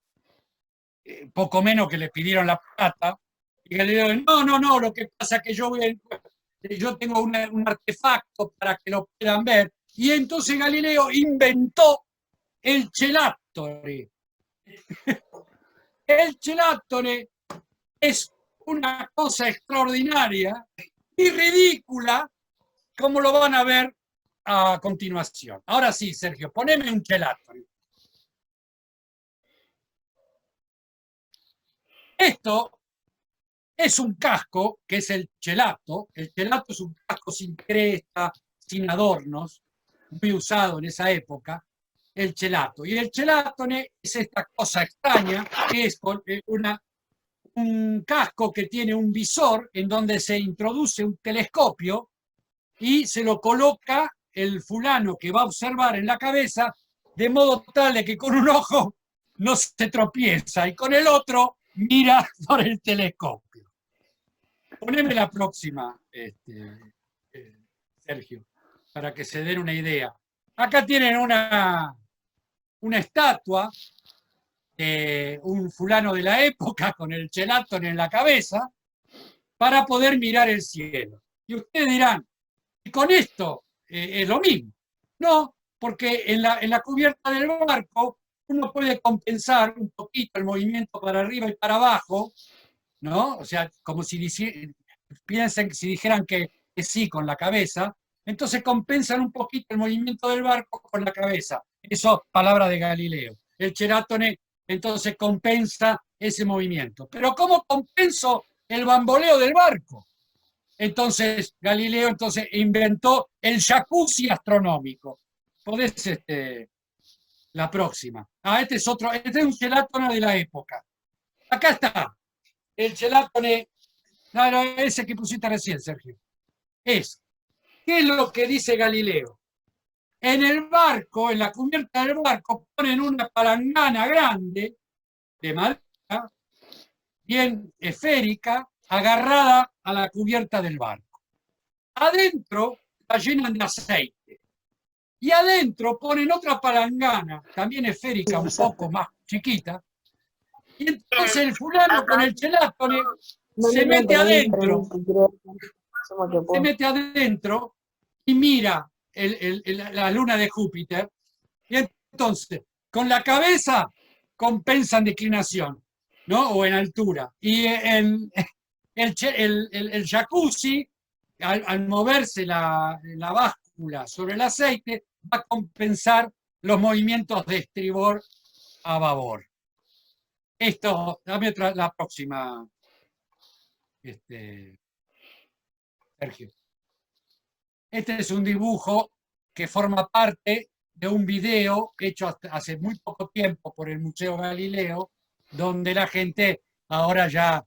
poco menos que le pidieron la plata, y Galileo, no, lo que pasa es que yo tengo un artefacto para que lo puedan ver, y entonces Galileo inventó el celattore. El celattore es una cosa extraordinaria y ridícula, como lo van a ver a continuación. Ahora sí, Sergio, poneme un celattore. Esto es un casco, que es el celato. El celato es un casco sin cresta, sin adornos, muy usado en esa época, el celato. Y el celatone es esta cosa extraña, que es un casco que tiene un visor en donde se introduce un telescopio y se lo coloca el fulano que va a observar en la cabeza, de modo tal de que con un ojo no se tropieza y con el otro mira por el telescopio. Poneme la próxima, Sergio, para que se den una idea. Acá tienen una estatua de un fulano de la época con el celattone en la cabeza, para poder mirar el cielo. Y ustedes dirán, ¿y con esto es lo mismo? No, porque en la cubierta del barco uno puede compensar un poquito el movimiento para arriba y para abajo, ¿no? O sea, como si piensen, si dijeran que sí con la cabeza, entonces compensan un poquito el movimiento del barco con la cabeza. Eso, palabra de Galileo. El Cheratone entonces compensa ese movimiento. Pero ¿cómo compenso el bamboleo del barco? Entonces Galileo entonces inventó el jacuzzi astronómico. Podés la próxima. Este es otro, este es un Cheratone de la época. Acá está, el Cheratone, no, ese que pusiste recién, Sergio. ¿Qué es lo que dice Galileo? En el barco, en la cubierta del barco, ponen una palangana grande de madera, bien esférica, agarrada a la cubierta del barco. Adentro la llenan de aceite. Y adentro ponen otra palangana, también esférica, un poco más chiquita. Y entonces el fulano con el Cheratone se mete adentro. Se mete adentro y mira la luna de Júpiter. Y entonces, con la cabeza compensan declinación, ¿no? O en altura. Y el jacuzzi, al moverse la báscula sobre el aceite, va a compensar los movimientos de estribor a babor. Esto, dame la próxima, Sergio. Este es un dibujo que forma parte de un video hecho hace muy poco tiempo por el Museo Galileo, donde la gente ahora ya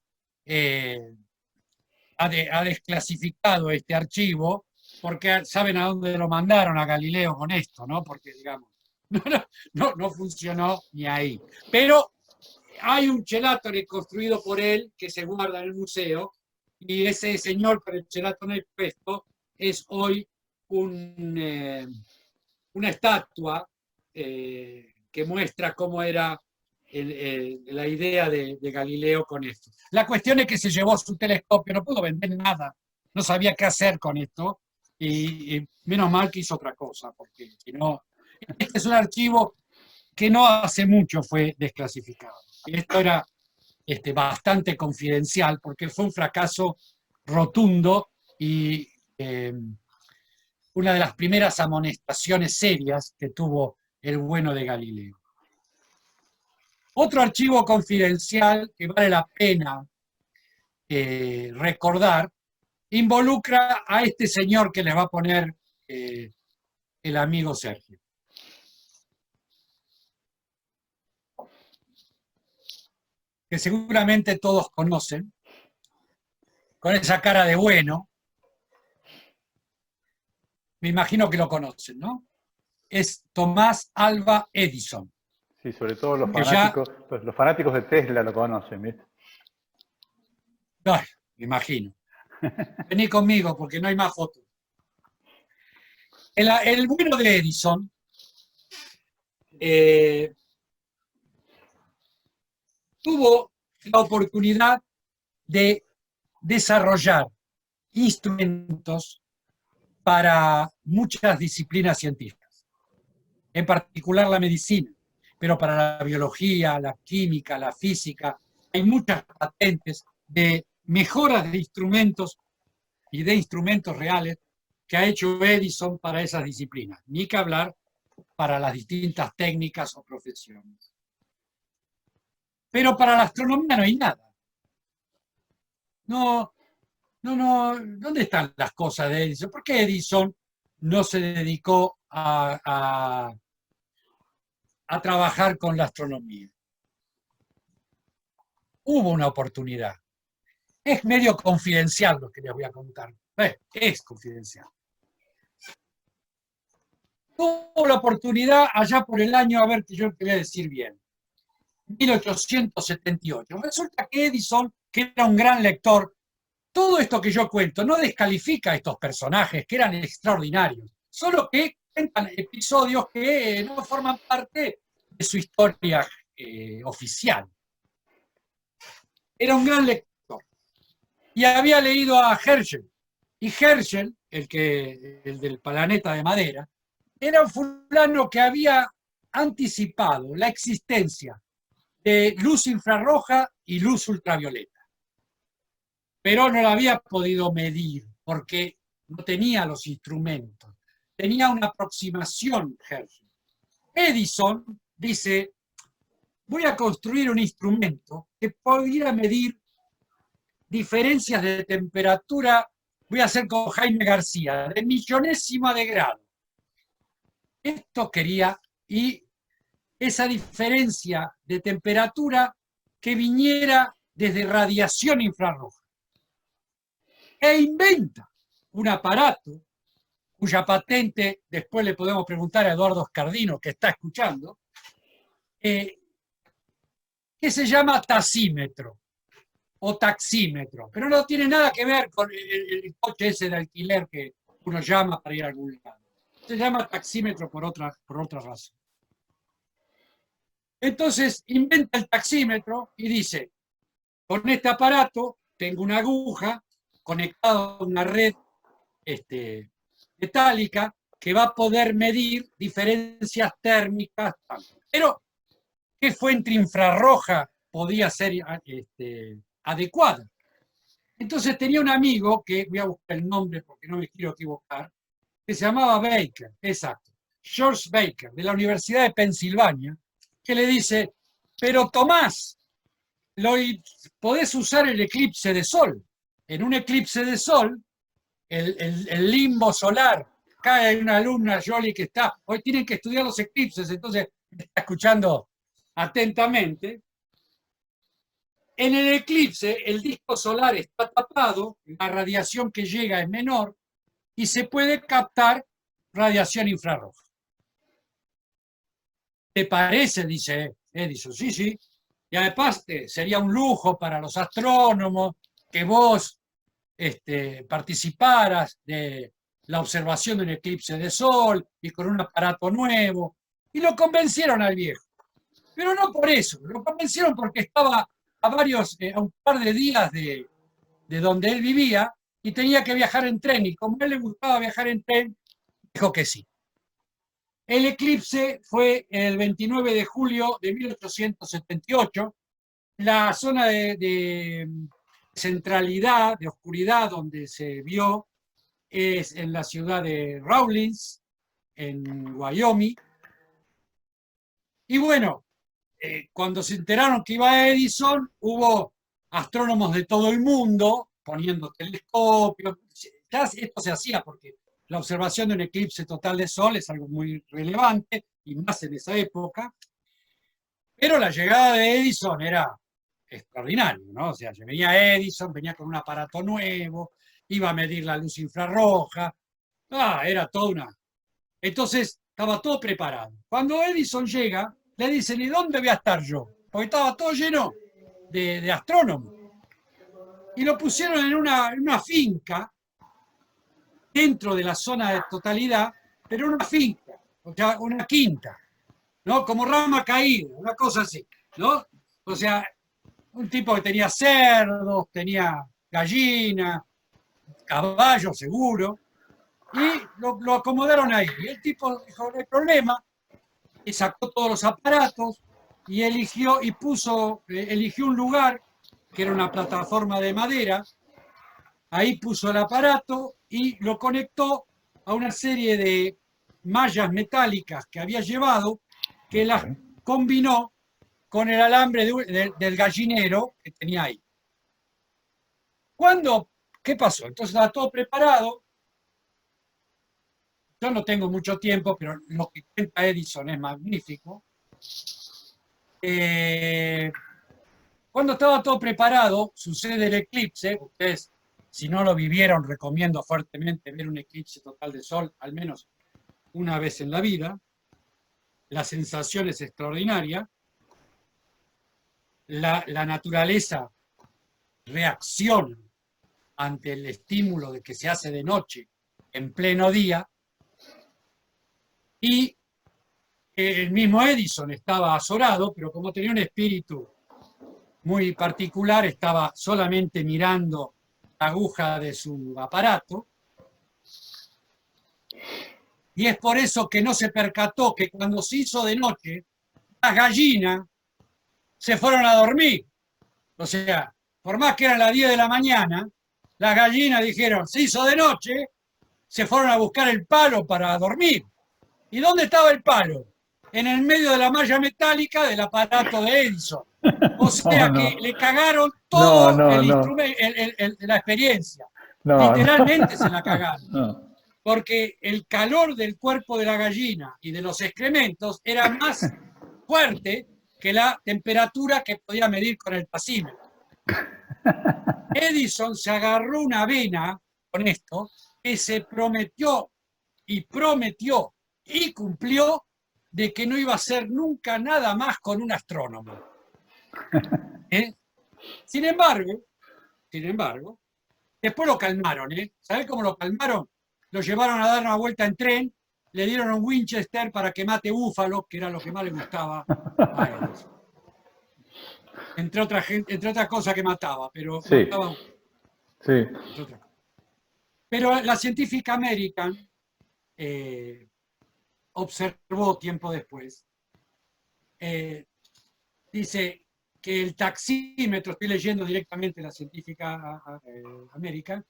ha desclasificado este archivo, porque saben a dónde lo mandaron a Galileo con esto, ¿no? Porque, digamos, no funcionó ni ahí. Pero hay un Cheratone construido por él que se guarda en el museo, y ese señor con el Cheratone puesto es hoy una estatua que muestra cómo era la idea de Galileo con esto. La cuestión es que se llevó su telescopio, no pudo vender nada, no sabía qué hacer con esto, y menos mal que hizo otra cosa, porque si no, este es un archivo que no hace mucho fue desclasificado. Esto era bastante confidencial porque fue un fracaso rotundo y una de las primeras amonestaciones serias que tuvo el bueno de Galileo. Otro archivo confidencial que vale la pena recordar involucra a este señor que les va a poner el amigo Sergio. Que seguramente todos conocen, con esa cara de bueno, me imagino que lo conocen, ¿no? Es Tomás Alva Edison. Sí, sobre todo los fanáticos de Tesla lo conocen, ¿viste? Ay, me imagino. Vení conmigo porque no hay más fotos. El bueno de Edison tuvo la oportunidad de desarrollar instrumentos para muchas disciplinas científicas, en particular la medicina, pero para la biología, la química, la física, hay muchas patentes de mejoras de instrumentos y de instrumentos reales que ha hecho Edison para esas disciplinas, ni que hablar para las distintas técnicas o profesiones. Pero para la astronomía no hay nada. No, ¿dónde están las cosas de Edison? ¿Por qué Edison no se dedicó a trabajar con la astronomía? Hubo una oportunidad. Es medio confidencial lo que les voy a contar. Es confidencial. Tuvo la oportunidad allá por el año, a ver que yo te voy a decir bien, 1878. Resulta que Edison, que era un gran lector, todo esto que yo cuento no descalifica a estos personajes que eran extraordinarios, solo que cuentan episodios que no forman parte de su historia oficial. Era un gran lector. y había leído a Herschel. Y Herschel, el del planeta de madera, era un fulano que había anticipado la existencia de luz infrarroja y luz ultravioleta. Pero no la había podido medir porque no tenía los instrumentos. Tenía una aproximación Herschel. Edison dice, voy a construir un instrumento que pudiera medir diferencias de temperatura, voy a hacer con Jaime García, de millonésima de grado. Esto quería, y esa diferencia de temperatura que viniera desde radiación infrarroja. E inventa un aparato cuya patente después le podemos preguntar a Eduardo Scardino, que está escuchando, que se llama tasímetro o taxímetro, pero no tiene nada que ver con el coche ese de alquiler que uno llama para ir a algún lado. Se llama taxímetro por otra razón. Entonces inventa el taxímetro y dice, con este aparato tengo una aguja conectada a una red metálica que va a poder medir diferencias térmicas. Pero, ¿qué fuente infrarroja podía ser adecuada? Entonces tenía un amigo, que voy a buscar el nombre porque no me quiero equivocar, que se llamaba Baker, exacto, George Baker, de la Universidad de Pensilvania, que le dice, pero Tomás, podés usar el eclipse de sol. En un eclipse de sol, el limbo solar, cae una alumna, Jolie, que está, hoy tienen que estudiar los eclipses, entonces me está escuchando atentamente. En el eclipse, el disco solar está tapado, la radiación que llega es menor y se puede captar radiación infrarroja. ¿Te parece? Dice Edison. Sí, sí. Y además sería un lujo para los astrónomos que vos participaras de la observación de un eclipse de sol y con un aparato nuevo. Y lo convencieron al viejo. Pero no por eso, lo convencieron porque estaba a un par de días de donde él vivía y tenía que viajar en tren. Y como a él le gustaba viajar en tren, dijo que sí. El eclipse fue el 29 de julio de 1878. La zona de centralidad, de oscuridad, donde se vio es en la ciudad de Rawlins, en Wyoming. Y bueno, cuando se enteraron que iba Edison, hubo astrónomos de todo el mundo poniendo telescopios. Ya esto se hacía porque la observación de un eclipse total de sol es algo muy relevante, y más en esa época. Pero la llegada de Edison era extraordinario, ¿no? O sea, venía Edison, venía con un aparato nuevo, iba a medir la luz infrarroja. Era toda una... Entonces, estaba todo preparado. Cuando Edison llega, le dicen, ¿y dónde voy a estar yo? Porque estaba todo lleno de astrónomos. Y lo pusieron en una finca, dentro de la zona de totalidad, pero una finca, o sea, una quinta, ¿no? Como rama caída, una cosa así, ¿no? O sea, un tipo que tenía cerdos, tenía gallinas, caballos seguro, y lo acomodaron ahí. Y el tipo dijo, no hay problema, y sacó todos los aparatos y eligió un lugar que era una plataforma de madera. Ahí puso el aparato y lo conectó a una serie de mallas metálicas que había llevado, que las combinó con el alambre del gallinero que tenía ahí. ¿Qué pasó? Entonces estaba todo preparado. Yo no tengo mucho tiempo, pero lo que cuenta Edison es magnífico. Cuando estaba todo preparado, sucede el eclipse. Ustedes, si no lo vivieron, recomiendo fuertemente ver un eclipse total de sol, al menos una vez en la vida. La sensación es extraordinaria. La naturaleza reacciona ante el estímulo de que se hace de noche en pleno día. Y el mismo Edison estaba azorado, pero como tenía un espíritu muy particular, estaba solamente mirando aguja de su aparato, y es por eso que no se percató que cuando se hizo de noche, las gallinas se fueron a dormir. O sea, por más que eran las 10 de la mañana, las gallinas dijeron, se hizo de noche, se fueron a buscar el palo para dormir. ¿Y dónde estaba el palo? En el medio de la malla metálica del aparato de Edison. O sea que le cagaron No, todo no, el no. instrumento, la experiencia. No, no. Literalmente se la cagaron. No. Porque el calor del cuerpo de la gallina y de los excrementos era más fuerte que la temperatura que podía medir con el tasímetro. Edison se agarró una vena con esto que se prometió y cumplió de que no iba a hacer nunca nada más con un astrónomo. ¿Eh? Sin embargo, después lo calmaron. ¿Sabés cómo lo calmaron? Lo llevaron a dar una vuelta en tren, le dieron un Winchester para que mate búfalos, que era lo que más le gustaba a Edison. Entre otras cosas que mataba, pero Sí, mataba. sí. Pero la Scientific American observó tiempo después, dice que el taxímetro, estoy leyendo directamente la Scientific American,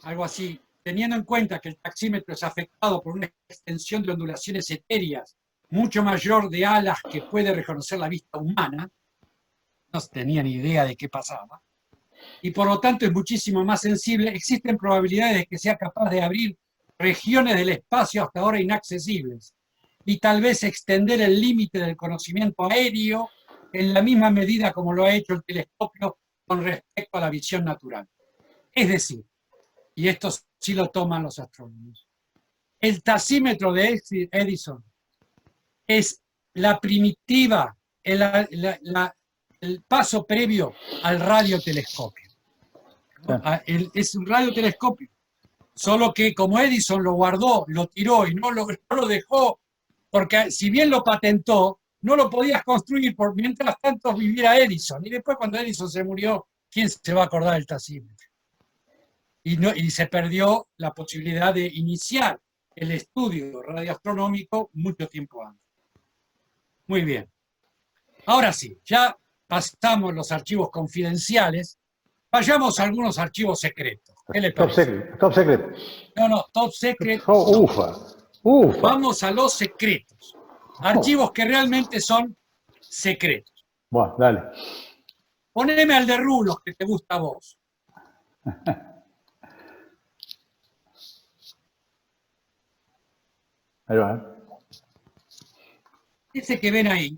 algo así, teniendo en cuenta que el taxímetro es afectado por una extensión de ondulaciones etéreas mucho mayor de alas que puede reconocer la vista humana, no tenía ni idea de qué pasaba, y por lo tanto es muchísimo más sensible, existen probabilidades de que sea capaz de abrir regiones del espacio hasta ahora inaccesibles y tal vez extender el límite del conocimiento aéreo en la misma medida como lo ha hecho el telescopio con respecto a la visión natural. Es decir, y esto sí lo toman los astrónomos, el tasímetro de Edison es la primitiva, el paso previo al radiotelescopio. ¿No? Es un radiotelescopio, solo que como Edison lo guardó, lo tiró y no lo dejó, porque si bien lo patentó, no lo podías construir por mientras tanto viviera Edison. Y después cuando Edison se murió, ¿quién se va a acordar del tasímetro? Y se perdió la posibilidad de iniciar el estudio radioastronómico mucho tiempo antes. Muy bien. Ahora sí, ya pasamos los archivos confidenciales, vayamos a algunos archivos secretos. ¿Qué le Top parece? secret, top secret. No, top secret. Oh, No. ufa, ufa. Vamos a los secretos. Archivos que realmente son secretos. Bueno, dale. Poneme al de Rulos, que te gusta a vos. Ahí va. Ese que ven ahí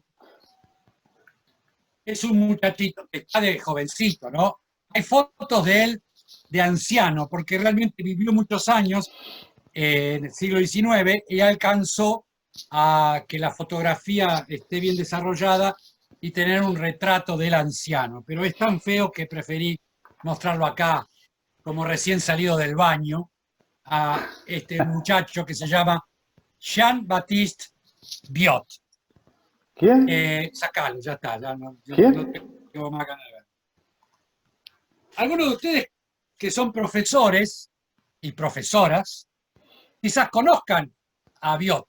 es un muchachito que está de jovencito, ¿no? Hay fotos de él de anciano, porque realmente vivió muchos años en el siglo XIX y alcanzó a que la fotografía esté bien desarrollada y tener un retrato del anciano. Pero es tan feo que preferí mostrarlo acá como recién salido del baño a este muchacho que se llama Jean-Baptiste Biot. ¿Quién? Sacalo, ya está. Ya no, ¿Quién? no tengo más ganas de ver. Algunos de ustedes que son profesores y profesoras quizás conozcan a Biot.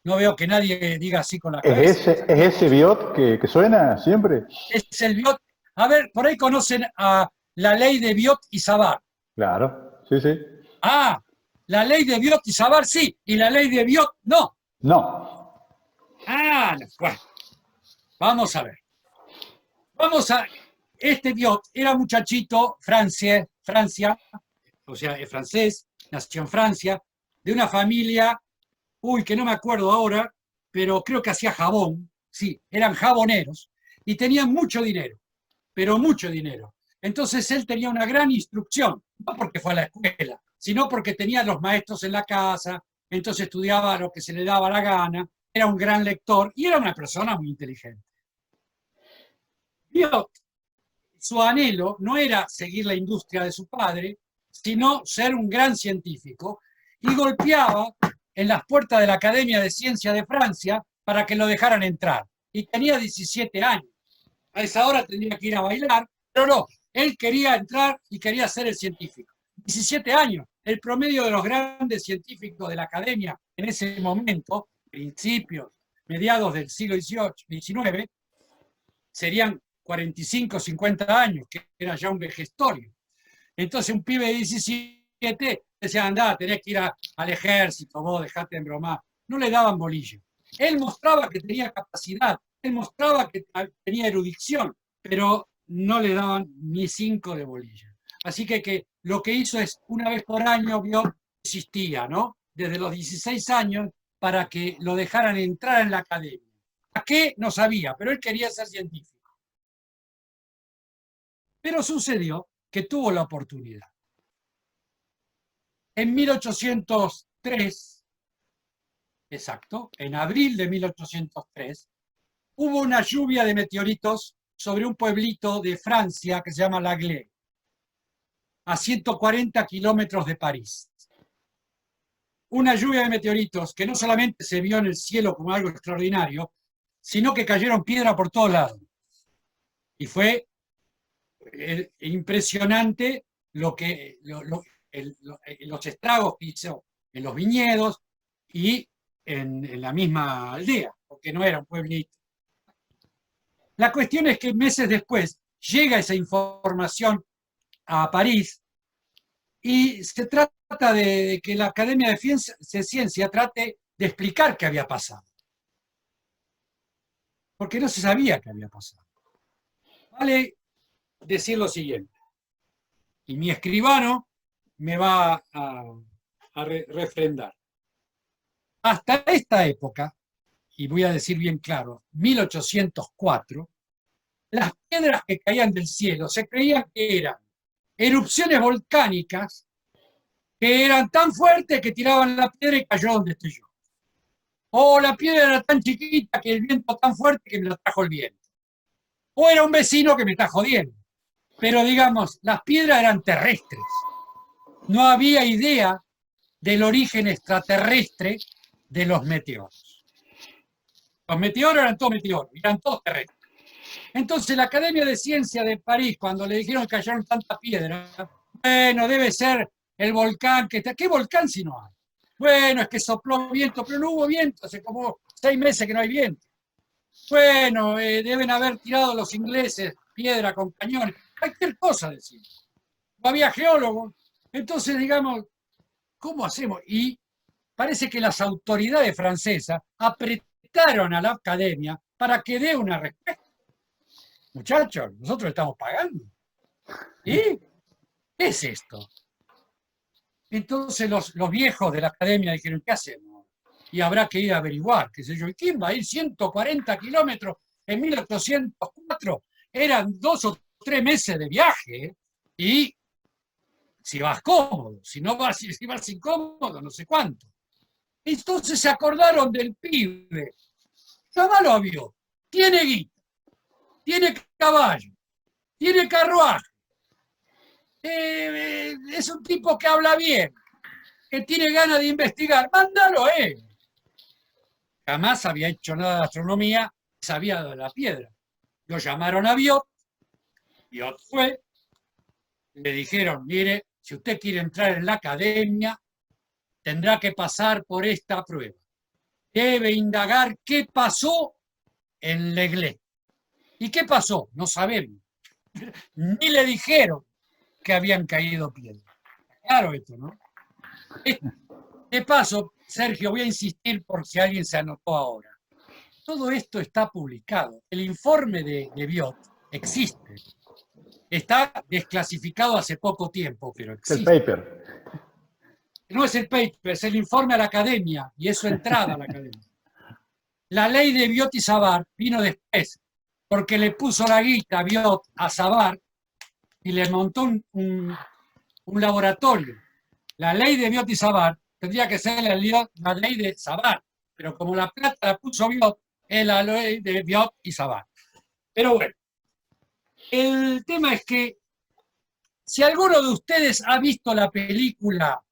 No veo que nadie diga así con la cabeza. ¿Es ese biot que suena siempre? Es el Biot. A ver, por ahí conocen a la ley de Biot y Savart. Claro, sí, sí. Ah, la ley de Biot y Savart sí, y la ley de Biot no. No. Ah, bueno. Vamos a ver. Este Biot era muchachito, Francia, o sea, es francés, nació en Francia, de una familia, que no me acuerdo ahora, pero creo que hacía jabón, sí, eran jaboneros, y tenían mucho dinero, pero mucho dinero. Entonces él tenía una gran instrucción, no porque fue a la escuela, sino porque tenía los maestros en la casa, entonces estudiaba lo que se le daba la gana, era un gran lector y era una persona muy inteligente. Biot, su anhelo no era seguir la industria de su padre, sino ser un gran científico, y golpeaba en las puertas de la Academia de Ciencias de Francia para que lo dejaran entrar. Y tenía 17 años. A esa hora tendría que ir a bailar, pero no, Él quería entrar y quería ser el científico. 17 años. El promedio de los grandes científicos de la academia en ese momento, principios, mediados del siglo XIX, serían 45, 50 años, que era ya un vejestorio. Entonces un pibe de 17 decía, andá, tenés que ir al ejército, vos dejate de bromar. No le daban bolilla. Él mostraba que tenía capacidad, él mostraba que tenía erudición, pero no le daban ni 5 de bolilla. Así que lo que hizo es, una vez por año, vio que existía, ¿no? Desde los 16 años, para que lo dejaran entrar en la academia. ¿A qué? No sabía, pero él quería ser científico. Pero sucedió que tuvo la oportunidad. En 1803, exacto, en abril de 1803, hubo una lluvia de meteoritos sobre un pueblito de Francia que se llama L'Aigle, a 140 kilómetros de París. Una lluvia de meteoritos que no solamente se vio en el cielo como algo extraordinario, sino que cayeron piedra por todos lados. Y fue impresionante los estragos que hizo en los viñedos y en la misma aldea, porque no era un pueblito. La cuestión es que meses después llega esa información a París y se trata de que la Academia de Ciencia trate de explicar qué había pasado. Porque no se sabía qué había pasado. Vale decir lo siguiente, y mi escribano me va a refrendar. Hasta esta época, y voy a decir bien claro, 1804, las piedras que caían del cielo se creían que eran erupciones volcánicas que eran tan fuertes que tiraban la piedra y cayó donde estoy yo. O la piedra era tan chiquita que el viento tan fuerte que me la trajo el viento. O era un vecino que me está jodiendo. Pero digamos, las piedras eran terrestres. No había idea del origen extraterrestre de los meteoros. Los meteoros eran todos terrestres. Entonces la Academia de Ciencias de París, cuando le dijeron que cayeron tanta piedra, bueno, debe ser el volcán que está. ¿Qué volcán si no hay? Bueno, es que sopló viento, pero no hubo viento, hace como 6 meses que no hay viento. Bueno, deben haber tirado los ingleses piedra con cañones, cualquier cosa decir. No había geólogos. Entonces, digamos, ¿cómo hacemos? Y parece que las autoridades francesas apretaron a la academia para que dé una respuesta. Muchachos, nosotros estamos pagando. ¿Y qué es esto? Entonces los viejos de la academia dijeron, ¿qué hacemos? Y habrá que ir a averiguar, qué sé yo. ¿Y quién va a ir 140 kilómetros en 1804? Eran 2 o 3 meses de viaje, y si vas cómodo, si no vas, si vas incómodo, no sé cuánto. Entonces se acordaron del pibe. Jamás lo vio. Tiene guita, tiene caballo, tiene carruaje. Es un tipo que habla bien, que tiene ganas de investigar. Mándalo a él. Jamás había hecho nada de astronomía, sabía de la piedra. Lo llamaron a Biot, Biot fue, le dijeron, mire, si usted quiere entrar en la academia, tendrá que pasar por esta prueba. Debe indagar qué pasó en L'Aigle. ¿Y qué pasó? No sabemos. Ni le dijeron que habían caído piedras. Claro esto, ¿no? De paso, Sergio, voy a insistir por si alguien se anotó ahora. Todo esto está publicado. El informe de Biot existe. Está desclasificado hace poco tiempo, pero Es el existe. paper. No es el paper, es el informe a la academia y es su entrada a la academia. La ley de Biot y Savart vino después, porque le puso la guita a Biot a Savart y le montó un laboratorio. La ley de Biot y Savart tendría que ser la ley de Savart, pero como la plata la puso Biot, es la ley de Biot y Savart. Pero bueno, el tema es que si alguno de ustedes ha visto la película,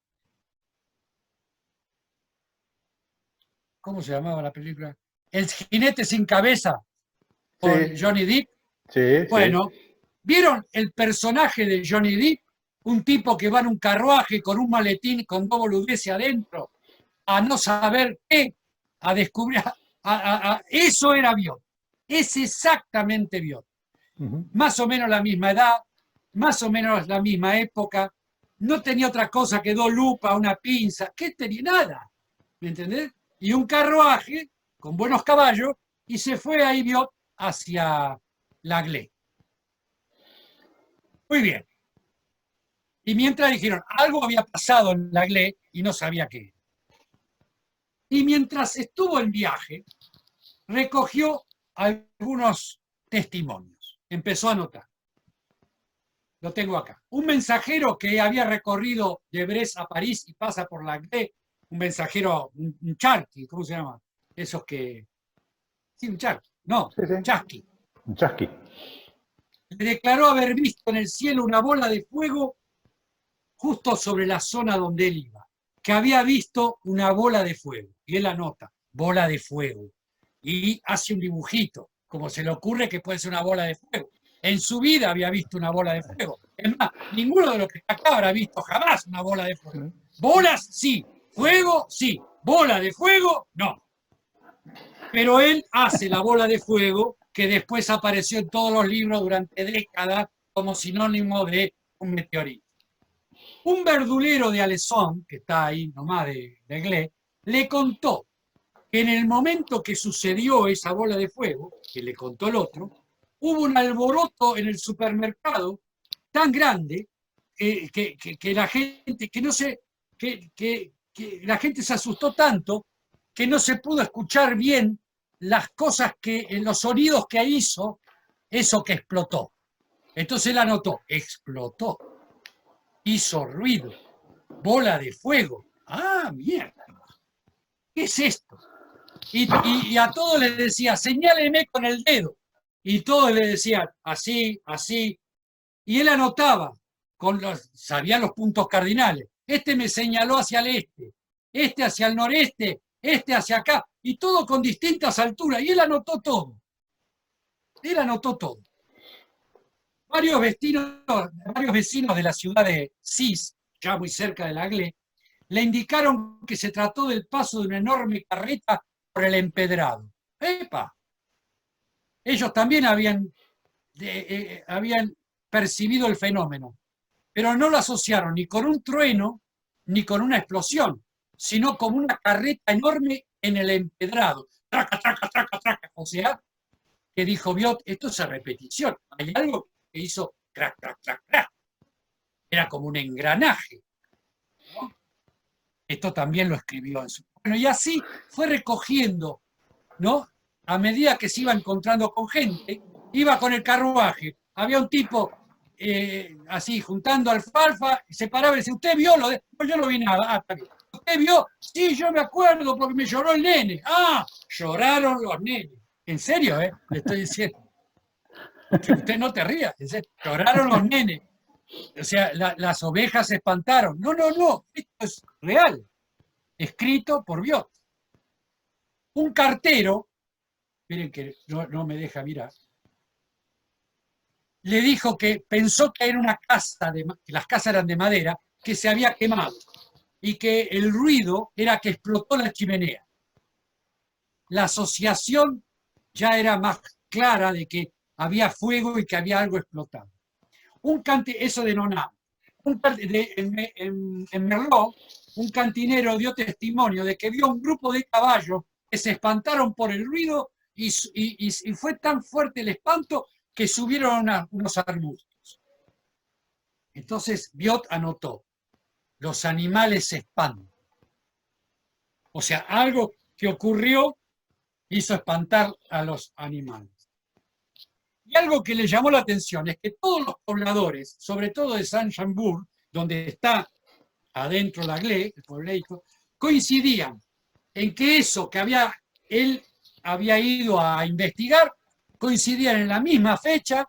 ¿cómo se llamaba la película? El jinete sin cabeza, con Sí, Johnny Depp. sí, sí. Bueno, ¿Vieron el personaje de Johnny Depp? Un tipo que va en un carruaje con un maletín con dos boludeces adentro, a no saber qué, a descubrir. Eso era Biot. Es exactamente Biot. Más o menos la misma edad, más o menos la misma época. No tenía otra cosa que dos lupas, una pinza. ¿Qué tenía? Nada. ¿Me entendés? Y un carruaje con buenos caballos y se fue ahí Biot hacia L'Aglet. Muy bien. Y mientras dijeron, algo había pasado en L'Aglet y no sabía qué. Y mientras estuvo en viaje, recogió algunos testimonios. Empezó a anotar. Lo tengo acá. Un mensajero que había recorrido de Brest a París y pasa por L'Aglet, un mensajero, un charqui, ¿cómo se llama? Esos que... Sí, un charqui. No, Sí, sí. chasqui. Un chasqui. Le declaró haber visto en el cielo una bola de fuego justo sobre la zona donde él iba, que había visto una bola de fuego. Y él anota, bola de fuego. Y hace un dibujito, como se le ocurre que puede ser una bola de fuego. En su vida había visto una bola de fuego. Es más, ninguno de los que está acá habrá visto jamás una bola de fuego. Bolas, sí. Fuego, sí. Bola de fuego, no. Pero él hace la bola de fuego que después apareció en todos los libros durante décadas como sinónimo de un meteorito. Un verdulero de Alessón, que está ahí nomás de Glé, le contó que en el momento que sucedió esa bola de fuego, que le contó el otro, hubo un alboroto en el supermercado tan grande que la gente, que no sé, que la gente se asustó tanto que no se pudo escuchar bien las cosas los sonidos que hizo eso que explotó. Entonces él anotó, explotó, hizo ruido, bola de fuego. Ah, mierda, ¿qué es esto? Y a todos les decía, señáleme con el dedo. Y todos le decían, así, así. Y él anotaba, sabía los puntos cardinales. Este me señaló hacia el este hacia el noreste, este hacia acá. Y todo con distintas alturas. Y él anotó todo. Él anotó todo. Varios vecinos de la ciudad de Sis, ya muy cerca de L'Aglet, le indicaron que se trató del paso de una enorme carreta por el empedrado. ¡Epa! Ellos también habían percibido el fenómeno, pero no lo asociaron ni con un trueno ni con una explosión, sino como una carreta enorme en el empedrado. Traca, traca, traca, traca. O sea, que dijo Biot, esto es a repetición. Hay algo que hizo crac, crac, crac, crac. Era como un engranaje. ¿No? Esto también lo escribió en su... Bueno, y así fue recogiendo, ¿no? A medida que se iba encontrando con gente, iba con el carruaje. Había un tipo así, juntando alfalfa, se paraba y decía, ¿usted vio lo de...? No, yo no vi nada. Ah, está bien. ¿Usted vio? Sí, yo me acuerdo porque me lloró el nene. Ah, lloraron los nenes. En serio, le estoy diciendo. Que usted no te ría. Lloraron los nenes. O sea, las ovejas se espantaron. No, no, no. Esto es real. Escrito por Biot. Un cartero, miren que no me deja mirar, le dijo que pensó que era una casa, que las casas eran de madera, que se había quemado y que el ruido era que explotó la chimenea. La asociación ya era más clara de que había fuego y que había algo explotado. Eso de Noná. En Merlot, un cantinero dio testimonio de que vio un grupo de caballos que se espantaron por el ruido y fue tan fuerte el espanto que subieron unos arbustos. Entonces Biot anotó, los animales se espantan. O sea, algo que ocurrió hizo espantar a los animales. Y algo que le llamó la atención es que todos los pobladores, sobre todo de Saint-Chambour, donde está adentro L'Aglet, el pueblito, coincidían en que eso que él había ido a investigar coincidían en la misma fecha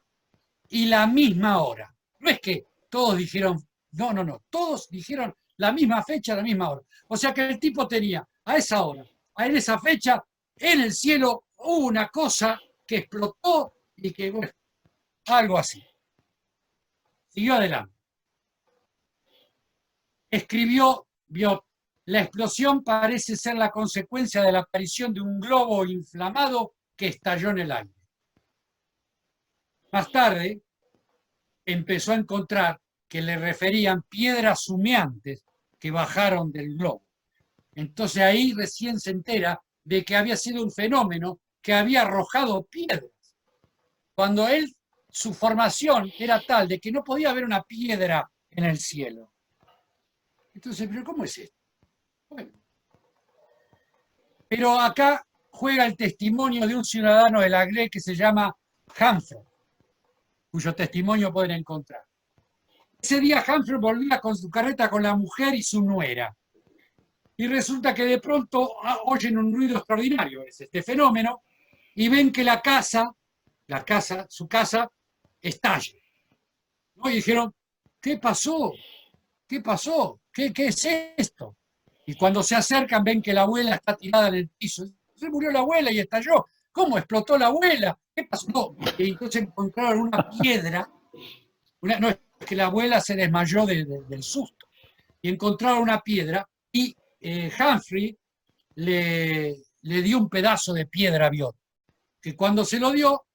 y la misma hora. No es que todos dijeron, no, todos dijeron la misma fecha, la misma hora. O sea que el tipo tenía a esa hora, en esa fecha, en el cielo hubo una cosa que explotó y que, bueno, algo así. Siguió adelante. Escribió, vio, la explosión parece ser la consecuencia de la aparición de un globo inflamado que estalló en el aire. Más tarde, empezó a encontrar que le referían piedras humeantes que bajaron del globo. Entonces ahí recién se entera de que había sido un fenómeno que había arrojado piedras. Cuando él, su formación era tal de que no podía haber una piedra en el cielo. Entonces, ¿pero cómo es esto? Bueno. Pero acá juega el testimonio de un ciudadano de Langley que se llama Humphrey, cuyo testimonio pueden encontrar. Ese día Humphrey volvía con su carreta con la mujer y su nuera. Y resulta que de pronto oyen un ruido extraordinario, es este fenómeno, y ven que su casa, estalla. ¿No? Y dijeron, ¿qué pasó? ¿Qué pasó? ¿Qué es esto? Y cuando se acercan ven que la abuela está tirada en el piso. Se murió la abuela y estalló. ¿Cómo explotó la abuela? ¿Qué pasó? Y entonces encontraron una piedra. No, es que la abuela se desmayó del susto. Y encontraron una piedra y Humphrey le dio un pedazo de piedra a Biot. Que cuando se lo dio,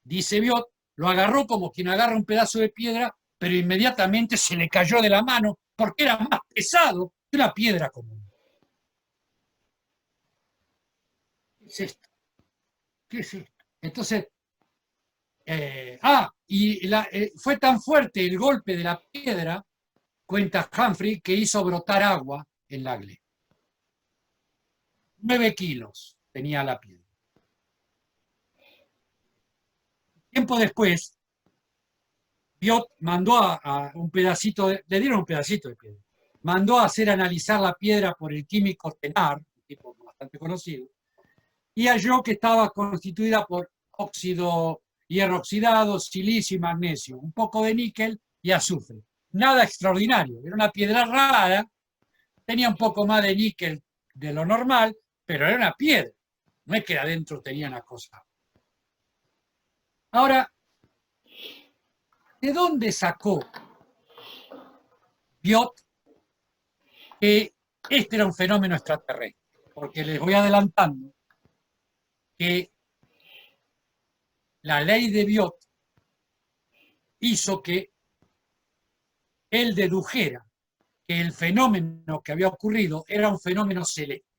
dice Biot, lo agarró como quien agarra un pedazo de piedra, pero inmediatamente se le cayó de la mano porque era más pesado que una piedra común. ¿Qué es esto? ¿Qué es esto? Entonces, fue tan fuerte el golpe de la piedra, cuenta Humphrey, que hizo brotar agua en Langley. 9 kilos tenía la piedra. Tiempo después, Biot mandó a un pedacito, le dieron un pedacito de piedra, mandó a hacer analizar la piedra por el químico Thenard, un tipo bastante conocido, y halló que estaba constituida por óxido, hierro oxidado, silicio y magnesio, un poco de níquel y azufre. Nada extraordinario, era una piedra rara, tenía un poco más de níquel de lo normal, pero era una piedra, no es que adentro tenía una cosa. Ahora, ¿de dónde sacó Biot que este era un fenómeno extraterrestre? Porque les voy adelantando que la ley de Biot hizo que él dedujera que el fenómeno que había ocurrido era un fenómeno celeste,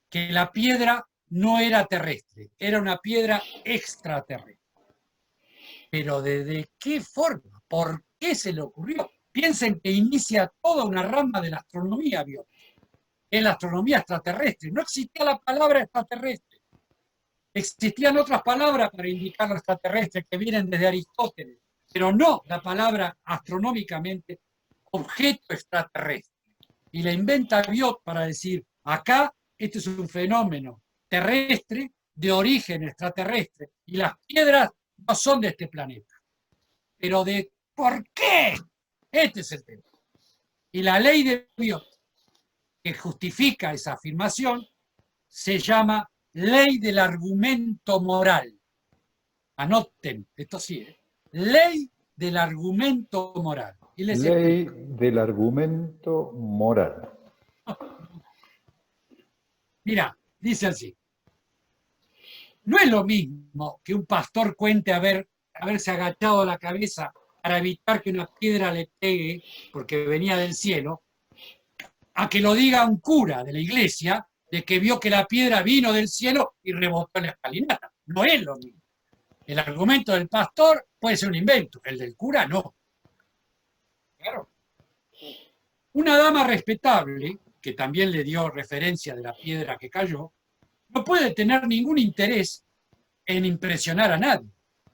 que la piedra no era terrestre, era una piedra extraterrestre. Pero ¿de qué forma? ¿Por qué se le ocurrió? Piensen que inicia toda una rama de la astronomía Biot, en la astronomía extraterrestre. No existía la palabra extraterrestre. Existían otras palabras para indicar lo extraterrestre que vienen desde Aristóteles, pero no la palabra astronómicamente objeto extraterrestre. Y la inventa Biot para decir, acá este es un fenómeno terrestre de origen extraterrestre y las piedras no son de este planeta. Pero de ¿por qué? Este es el tema. Y la ley de Biot que justifica esa afirmación se llama ley del argumento moral. Anoten, esto sí, ley del argumento moral. Y les ley del argumento moral. Mira, dice así. No es lo mismo que un pastor cuente haberse agachado la cabeza para evitar que una piedra le pegue porque venía del cielo, a que lo diga un cura de la iglesia de que vio que la piedra vino del cielo y rebotó en la escalinata. No es lo mismo. El argumento del pastor puede ser un invento, el del cura no. Claro. Una dama respetable, que también le dio referencia de la piedra que cayó, no puede tener ningún interés en impresionar a nadie.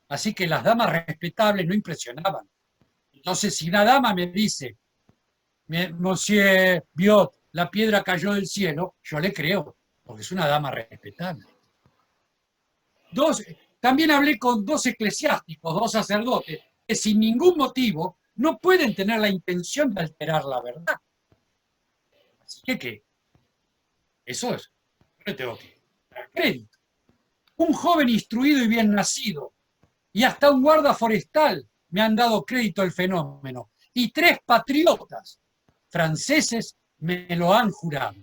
Así que las damas respetables no impresionaban. Entonces, si una dama me dice, Monsieur Biot, la piedra cayó del cielo, yo le creo, porque es una dama respetable. También hablé con 2 eclesiásticos, 2 sacerdotes, que sin ningún motivo no pueden tener la intención de alterar la verdad. Así que, ¿qué? Eso es. No tengo que dar crédito. Un joven instruido y bien nacido, y hasta un guarda forestal, me han dado crédito del fenómeno. Y 3 patriotas franceses me lo han jurado.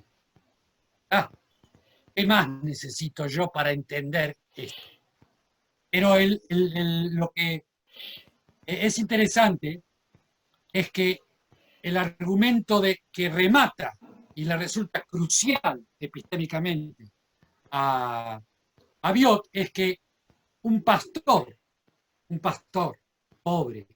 Ah, ¿qué más necesito yo para entender esto? Pero lo que es interesante es que el argumento que remata y le resulta crucial epistémicamente a Biot es que un pastor pobre,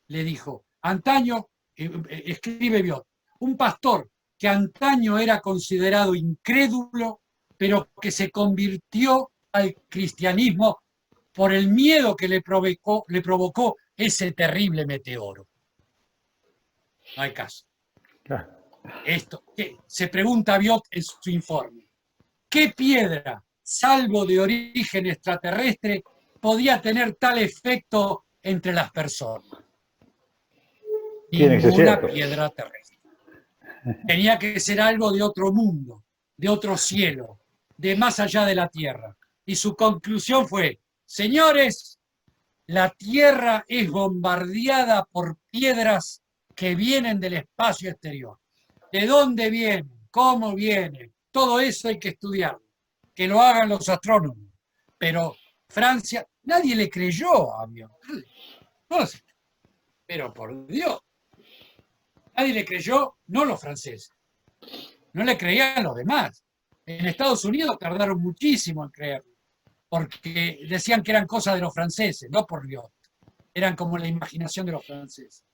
le dijo, antaño, escribe Biot, un pastor que antaño era considerado incrédulo, pero que se convirtió al cristianismo por el miedo que le provocó ese terrible meteoro. No hay caso. Esto, se pregunta Biot en su informe. ¿Qué piedra, salvo de origen extraterrestre, podía tener tal efecto entre las personas? Tiene que ser Ninguna cierto. piedra terrestre. Tenía que ser algo de otro mundo, de otro cielo, de más allá de la Tierra. Y su conclusión fue, señores, la Tierra es bombardeada por piedras que vienen del espacio exterior. ¿De dónde vienen? ¿Cómo vienen? Todo eso hay que estudiarlo. Que lo hagan los astrónomos. Pero Francia, nadie le creyó a Biot. Pero por Dios, nadie le creyó, no los franceses. No le creían los demás. En Estados Unidos tardaron muchísimo en creerlo, porque decían que eran cosas de los franceses, no por Biot. Eran como la imaginación de los franceses.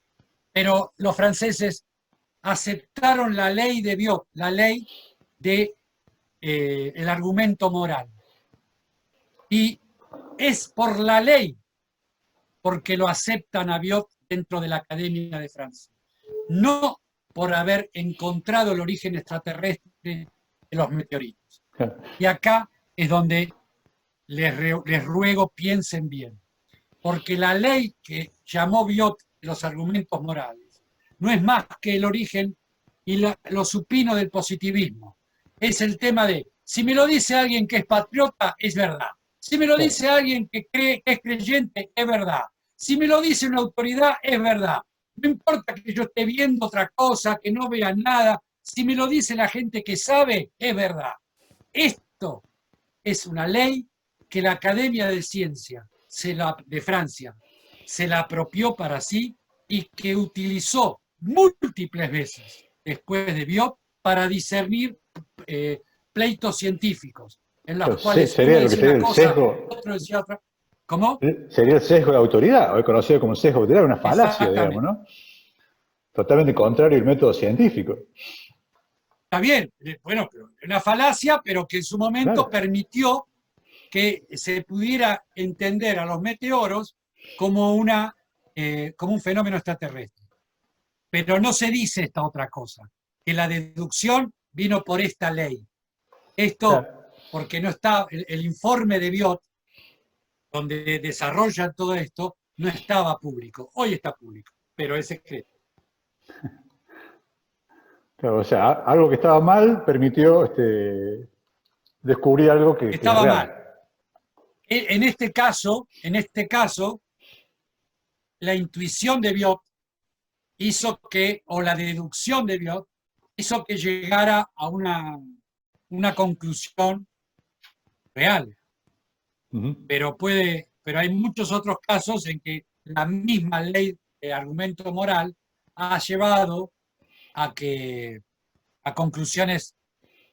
Pero los franceses aceptaron la ley de Biot, la ley de el argumento moral. Y es por la ley porque lo aceptan a Biot dentro de la Academia de Francia. No por haber encontrado el origen extraterrestre de los meteoritos. Y acá es donde les ruego piensen bien. Porque la ley que llamó Biot los argumentos morales no es más que el origen y lo supino del positivismo. Es el tema de, si me lo dice alguien que es patriota, es verdad. Si me lo dice alguien que cree que es creyente, es verdad. Si me lo dice una autoridad, es verdad. No importa que yo esté viendo otra cosa, que no vea nada. Si me lo dice la gente que sabe, es verdad. Esto es una ley que la Academia de Ciencia de Francia se la apropió para sí y que utilizó múltiples veces después de Biot para discernir pleitos científicos en los cuales Sería uno lo que decía sería una el cosa, sesgo. otro decía otra. ¿Cómo? Sería el sesgo de autoridad, hoy conocido como sesgo de autoridad, una falacia, digamos, Exactamente. ¿no? Totalmente contrario al método científico. Está bien, bueno, una falacia, pero que en su momento Claro. permitió que se pudiera entender a los meteoros como, como un fenómeno extraterrestre. Pero no se dice esta otra cosa, que la deducción vino por esta ley. Esto Claro. porque no está, el informe de Biot, donde desarrollan todo esto, no estaba público. Hoy está público, pero es secreto. Claro, o sea, algo que estaba mal permitió descubrir algo que es Estaba mal. real. En este caso, la intuición de Biot hizo que, o la deducción de Biot, hizo que llegara a una conclusión real. Pero hay muchos otros casos en que la misma ley de argumento moral ha llevado a conclusiones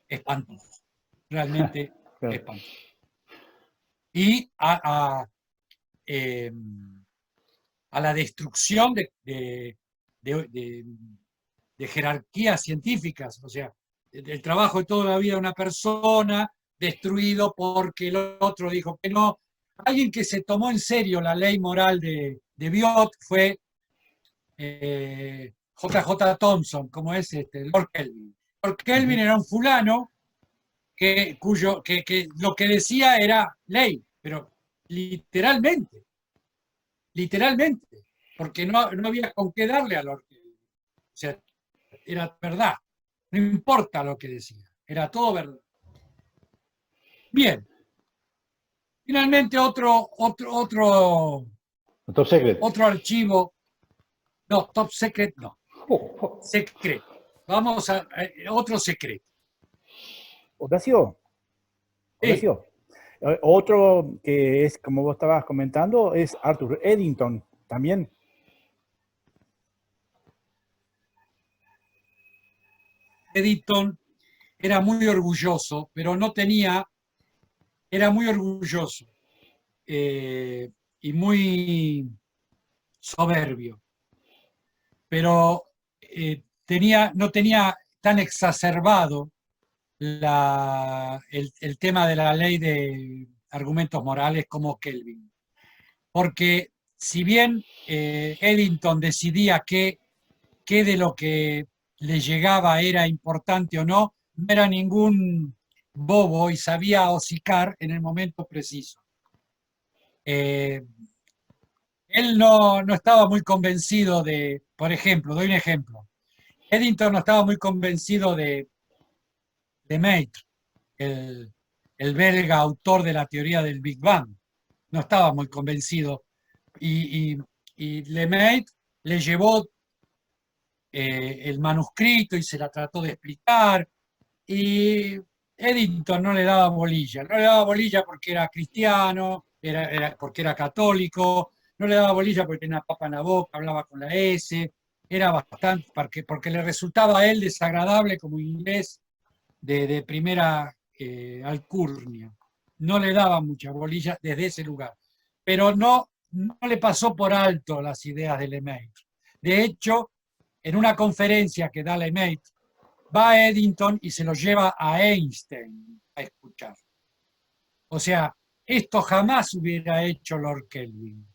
espantosas, realmente Claro. espantosas. Y a la destrucción de jerarquías científicas, o sea, el trabajo de toda la vida de una persona destruido porque el otro dijo que no. Alguien que se tomó en serio la ley moral de Biot fue J.J. Thomson, como es Lord Kelvin. Lord Kelvin era un fulano que lo que decía era ley, pero literalmente, porque no había con qué darle a Lord Kelvin. O sea, era verdad, no importa lo que decía, era todo verdad. Bien, finalmente otro Top Secret. Otro archivo, no, Top Secret no, Secret. Vamos a otro secreto. Horacio, Sí. Otro que es, como vos estabas comentando, es Arthur Eddington también. Eddington era muy orgulloso, pero no tenía, era muy orgulloso y muy soberbio, pero no tenía tan exacerbado el tema de la ley de argumentos morales como Kelvin. Porque si bien Eddington decidía qué de lo que le llegaba era importante o no, no era ningún bobo y sabía hocicar en el momento preciso. Él no estaba muy convencido de, por ejemplo, doy un ejemplo, Eddington no estaba muy convencido de Lemaitre, el belga autor de la teoría del Big Bang. No estaba muy convencido. Y Lemaitre le llevó el manuscrito y se la trató de explicar. Y Eddington no le daba bolilla. No le daba bolilla porque era cristiano, porque era católico, no le daba bolilla porque tenía papa en la boca, hablaba con la S. Era bastante, porque le resultaba a él desagradable como inglés de primera alcurnia. No le daba mucha bolilla desde ese lugar. Pero no le pasó por alto las ideas de Lemaitre. De hecho, en una conferencia que da Lemaitre, va a Eddington y se lo lleva a Einstein a escuchar. O sea, esto jamás hubiera hecho Lord Kelvin.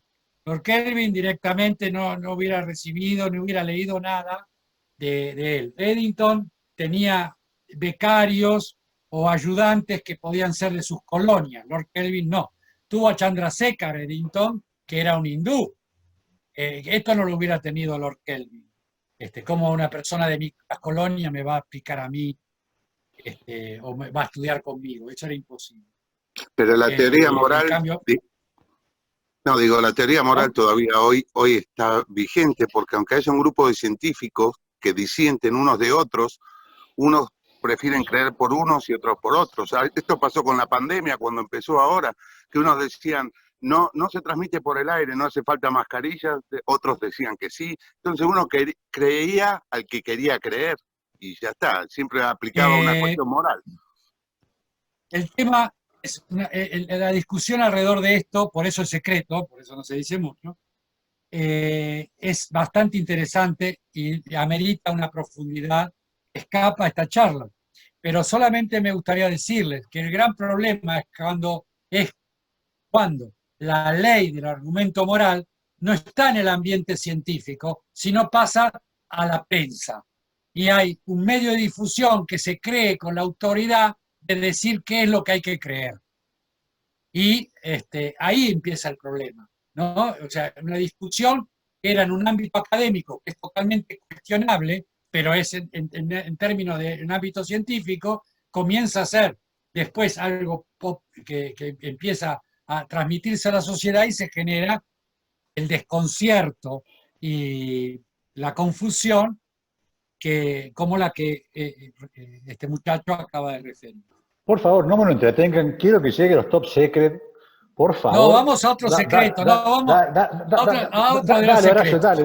Lord Kelvin directamente no hubiera recibido, ni hubiera leído nada de él. Eddington tenía becarios o ayudantes que podían ser de sus colonias. Lord Kelvin no. Tuvo a Chandrasekhar Eddington, que era un hindú. Esto no lo hubiera tenido Lord Kelvin. Como una persona de mi colonia me va a explicar a mí o me va a estudiar conmigo. Eso era imposible. Pero la teoría moral, cambio, no digo, la teoría moral ¿no? todavía hoy está vigente, porque aunque haya un grupo de científicos que disienten unos de otros, unos prefieren creer por unos y otros por otros. O sea, esto pasó con la pandemia cuando empezó ahora, que unos decían no se transmite por el aire, no hace falta mascarillas, otros decían que sí. Entonces uno creía al que quería creer y ya está, siempre aplicaba una cuestión moral. El tema es la discusión alrededor de esto, por eso es secreto, por eso no se dice mucho, es bastante interesante y amerita una profundidad, escapa esta charla. Pero solamente me gustaría decirles que el gran problema es cuando la ley del argumento moral no está en el ambiente científico, sino pasa a la prensa. Y hay un medio de difusión que se cree con la autoridad de decir qué es lo que hay que creer. Y ahí empieza el problema, ¿no? O sea, una discusión que era en un ámbito académico, que es totalmente cuestionable, pero es en términos de un ámbito científico, comienza a ser después algo que empieza a transmitirse a la sociedad y se genera el desconcierto y la confusión como la que este muchacho acaba de referir. Por favor, no me lo entretengan. Quiero que llegue los Top Secret. Por favor. No, vamos a otro secreto. Vamos a otro de los secretos. Dale,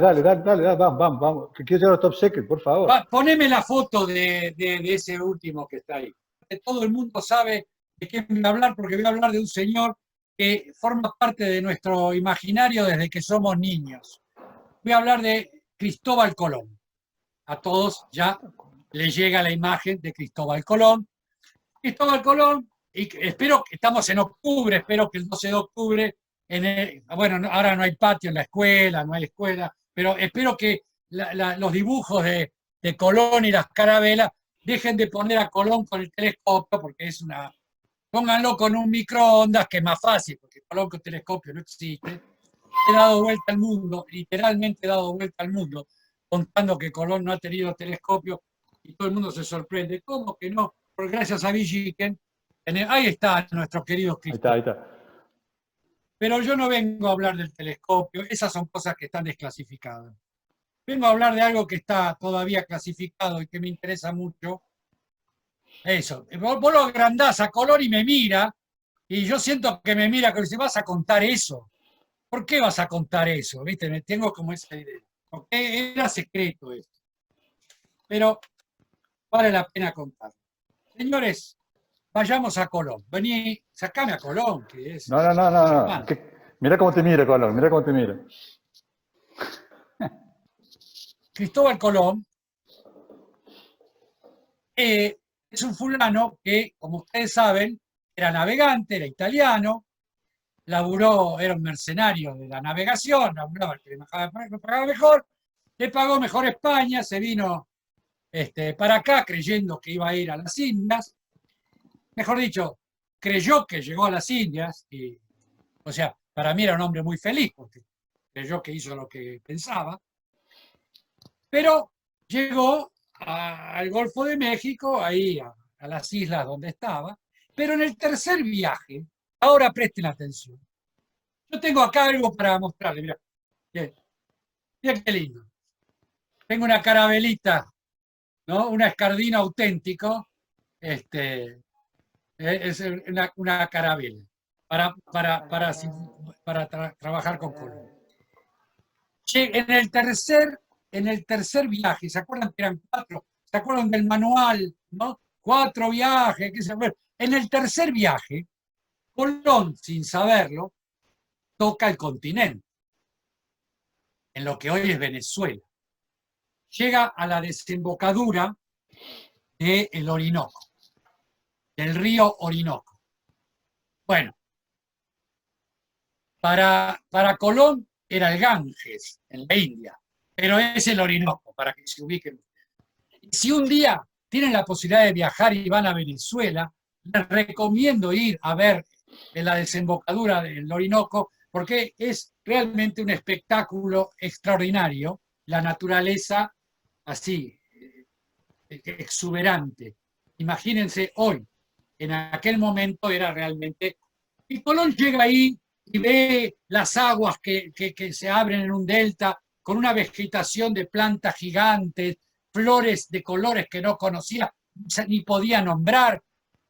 vamos. Que quiero llegar a los Top Secret, por favor. Poneme la foto de ese último que está ahí. Todo el mundo sabe de qué voy a hablar, porque voy a hablar de un señor que forma parte de nuestro imaginario desde que somos niños. Voy a hablar de Cristóbal Colón. A todos ya les llega la imagen de Cristóbal Colón. Cristóbal Colón, y espero que estamos en octubre, espero que el 12 de octubre, bueno, ahora no hay patio en la escuela, no hay escuela, pero espero que los dibujos de Colón y las carabelas dejen de poner a Colón con el telescopio, porque pónganlo con un microondas, que es más fácil, porque Colón con telescopio no existe. He dado vuelta al mundo, literalmente he dado vuelta al mundo, contando que Colón no ha tenido telescopio, y todo el mundo se sorprende. ¿Cómo que no? Porque gracias a Villiquen, ahí está nuestro querido Cristóbal. Ahí está. Pero yo no vengo a hablar del telescopio, esas son cosas que están desclasificadas. Vengo a hablar de algo que está todavía clasificado y que me interesa mucho. Eso, vos lo agrandás a color y me mira, y yo siento que me mira, que dice, ¿vas a contar eso? ¿Por qué vas a contar eso? ¿Viste? Me tengo como esa idea. Porque era secreto esto. Pero vale la pena contar. Señores, vayamos a Colón. Vení, sacame a Colón, que es... No, no, no, no, no. Mira cómo te mira, Colón, mira cómo te mira. Cristóbal Colón es un fulano que, como ustedes saben, era navegante, era italiano, laburó, era un mercenario de la navegación, laburaba el que le pagaba mejor, le pagó mejor España, se vino para acá creyendo que iba a ir a las Indias, mejor dicho, creyó que llegó a las Indias, y, o sea, para mí era un hombre muy feliz, porque creyó que hizo lo que pensaba, pero llegó al Golfo de México, ahí a las islas donde estaba, pero en el tercer viaje, ahora presten atención, yo tengo acá algo para mostrarles, mira, mira qué lindo. Tengo una carabelita, ¿no? Una escardina auténtico, es una carabela para trabajar con color. En el tercer viaje, ¿se acuerdan que eran 4? ¿Se acuerdan del manual? ¿No? 4 viajes, qué sé yo. En el tercer viaje, Colón, sin saberlo, toca el continente, en lo que hoy es Venezuela. Llega a la desembocadura del Orinoco, del río Orinoco. Bueno, para Colón era el Ganges, en la India, pero es el Orinoco, para que se ubiquen. Y si un día tienen la posibilidad de viajar y van a Venezuela, les recomiendo ir a ver en la desembocadura del Orinoco, porque es realmente un espectáculo extraordinario, la naturaleza así, exuberante. Imagínense hoy, en aquel momento era realmente... Y Colón llega ahí y ve las aguas que se abren en un delta con una vegetación de plantas gigantes, flores de colores que no conocía ni podía nombrar,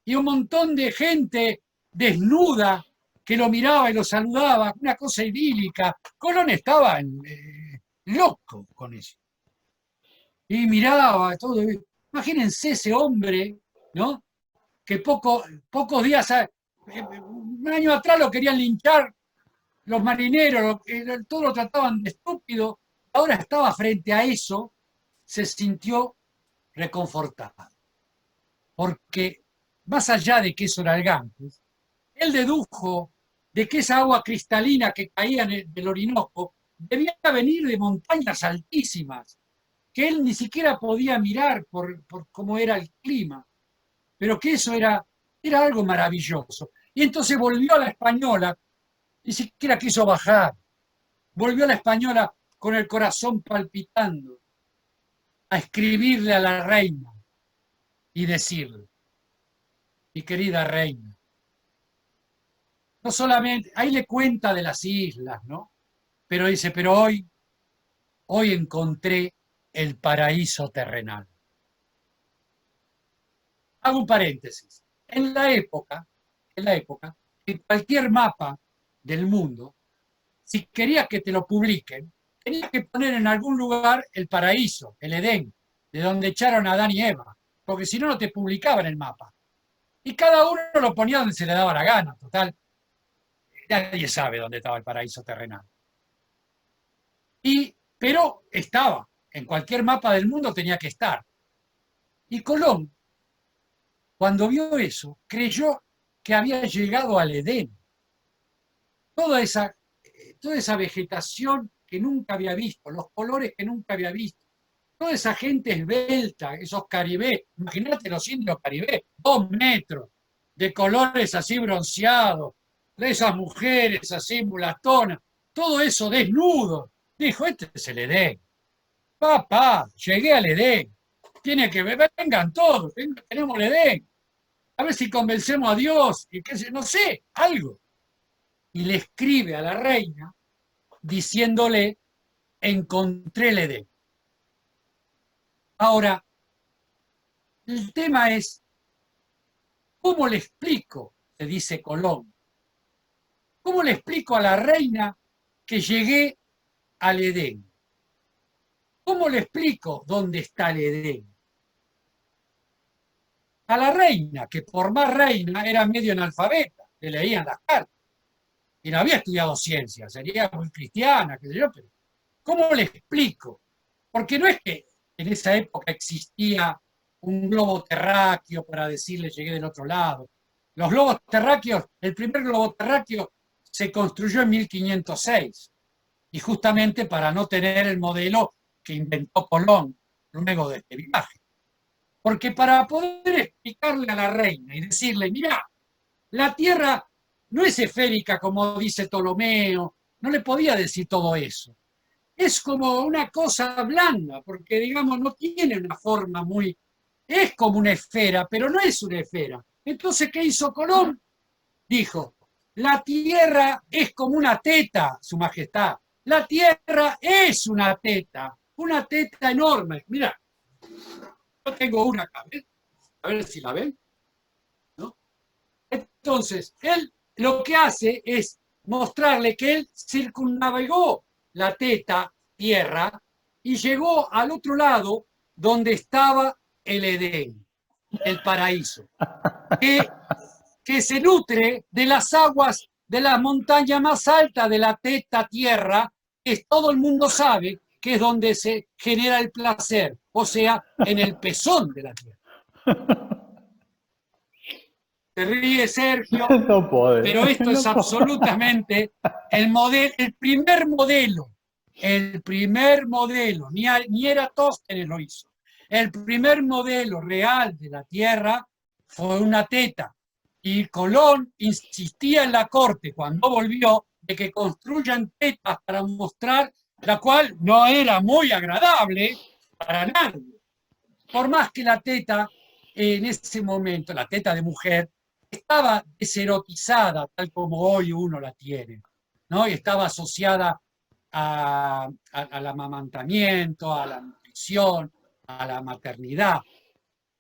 y un montón de gente desnuda que lo miraba y lo saludaba, una cosa idílica. Colón estaba loco con eso. Y miraba todo. Imagínense ese hombre, ¿no? Que pocos días, un año atrás lo querían linchar los marineros, todos lo trataban de estúpido, ahora estaba frente a eso, se sintió reconfortado. Porque más allá de que eso era el Ganges, él dedujo de que esa agua cristalina que caía del Orinoco debía venir de montañas altísimas, que él ni siquiera podía mirar por cómo era el clima, pero que eso era algo maravilloso. Y entonces volvió a la Española, ni siquiera quiso bajar, volvió a la Española con el corazón palpitando, a escribirle a la reina y decirle, mi querida reina, no solamente, ahí le cuenta de las islas, ¿no? Pero dice, pero hoy encontré el paraíso terrenal. Hago un paréntesis. En la época, en cualquier mapa del mundo, si querías que te lo publiquen, tenías que poner en algún lugar el paraíso, el Edén, de donde echaron a Adán y Eva, porque si no, no te publicaban el mapa. Y cada uno lo ponía donde se le daba la gana, total. Nadie sabe dónde estaba el paraíso terrenal. Pero estaba, en cualquier mapa del mundo tenía que estar. Y Colón, cuando vio eso, creyó que había llegado al Edén. Toda esa vegetación que nunca había visto, los colores que nunca había visto, toda esa gente esbelta, esos caribés, imagínate los indios caribés, 2 metros, de colores así bronceados, de esas mujeres así mulatonas, todo eso desnudo. Dijo, este es el Edén. Papá, llegué al Edén. Tiene que ver, vengan todos, tenemos el Edén. A ver si convencemos a Dios, y qué sé, no sé, algo. y le escribe a la reina diciéndole: encontré el Edén. Ahora, el tema es, ¿cómo le explico? Se dice Colón. ¿Cómo le explico a la reina que llegué al Edén? ¿Cómo le explico dónde está el Edén? A la reina, que por más reina era medio analfabeta, le leían las cartas y no había estudiado ciencia, sería muy cristiana, qué sé yo, pero ¿cómo le explico? Porque no es que en esa época existía un globo terráqueo para decirle llegué del otro lado. Los globos terráqueos, el primer globo terráqueo se construyó en 1506 y justamente para no tener el modelo que inventó Colón luego de este viaje. Porque para poder explicarle a la reina y decirle, mira, la Tierra no es esférica como dice Ptolomeo, no le podía decir todo eso. Es como una cosa blanda, porque digamos no tiene una forma muy... Es como una esfera, pero no es una esfera. Entonces, ¿qué hizo Colón? Dijo, la Tierra es como una teta, Su Majestad. La Tierra es una teta enorme. Mira, yo tengo una acá, ¿ves? A ver si la ven. ¿No? Entonces, él lo que hace es mostrarle que él circunnavegó la teta, tierra, y llegó al otro lado donde estaba el Edén, el paraíso, que se nutre de las aguas de la montaña más alta de la teta tierra, que todo el mundo sabe que es donde se genera el placer, o sea, en el pezón de la tierra. Se ríe Sergio, No puede. pero esto es absolutamente el primer modelo, ni Eratóstenes lo hizo. El primer modelo real de la Tierra fue una teta. Y Colón insistía en la corte, cuando volvió, de que construyan tetas para mostrar, la cual no era muy agradable para nadie. Por más que la teta, en ese momento, la teta de mujer, estaba deserotizada, tal como hoy uno la tiene, ¿no? Y estaba asociada al amamantamiento, a la nutrición, a la maternidad.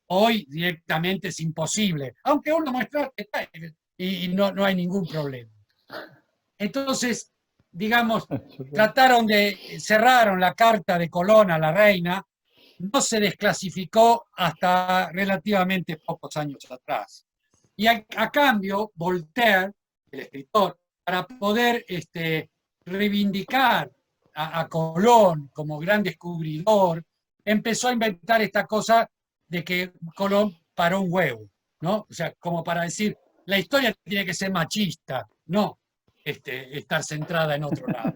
Hoy directamente es imposible, aunque uno muestra que está y no hay ningún problema. Entonces, digamos, cerraron la carta de Colón a la reina, no se desclasificó hasta relativamente pocos años atrás. Y a cambio, Voltaire, el escritor, para poder reivindicar a Colón como gran descubridor, empezó a inventar esta cosa de que Colón paró un huevo, ¿no? O sea, como para decir, la historia tiene que ser machista, no estar centrada en otro lado.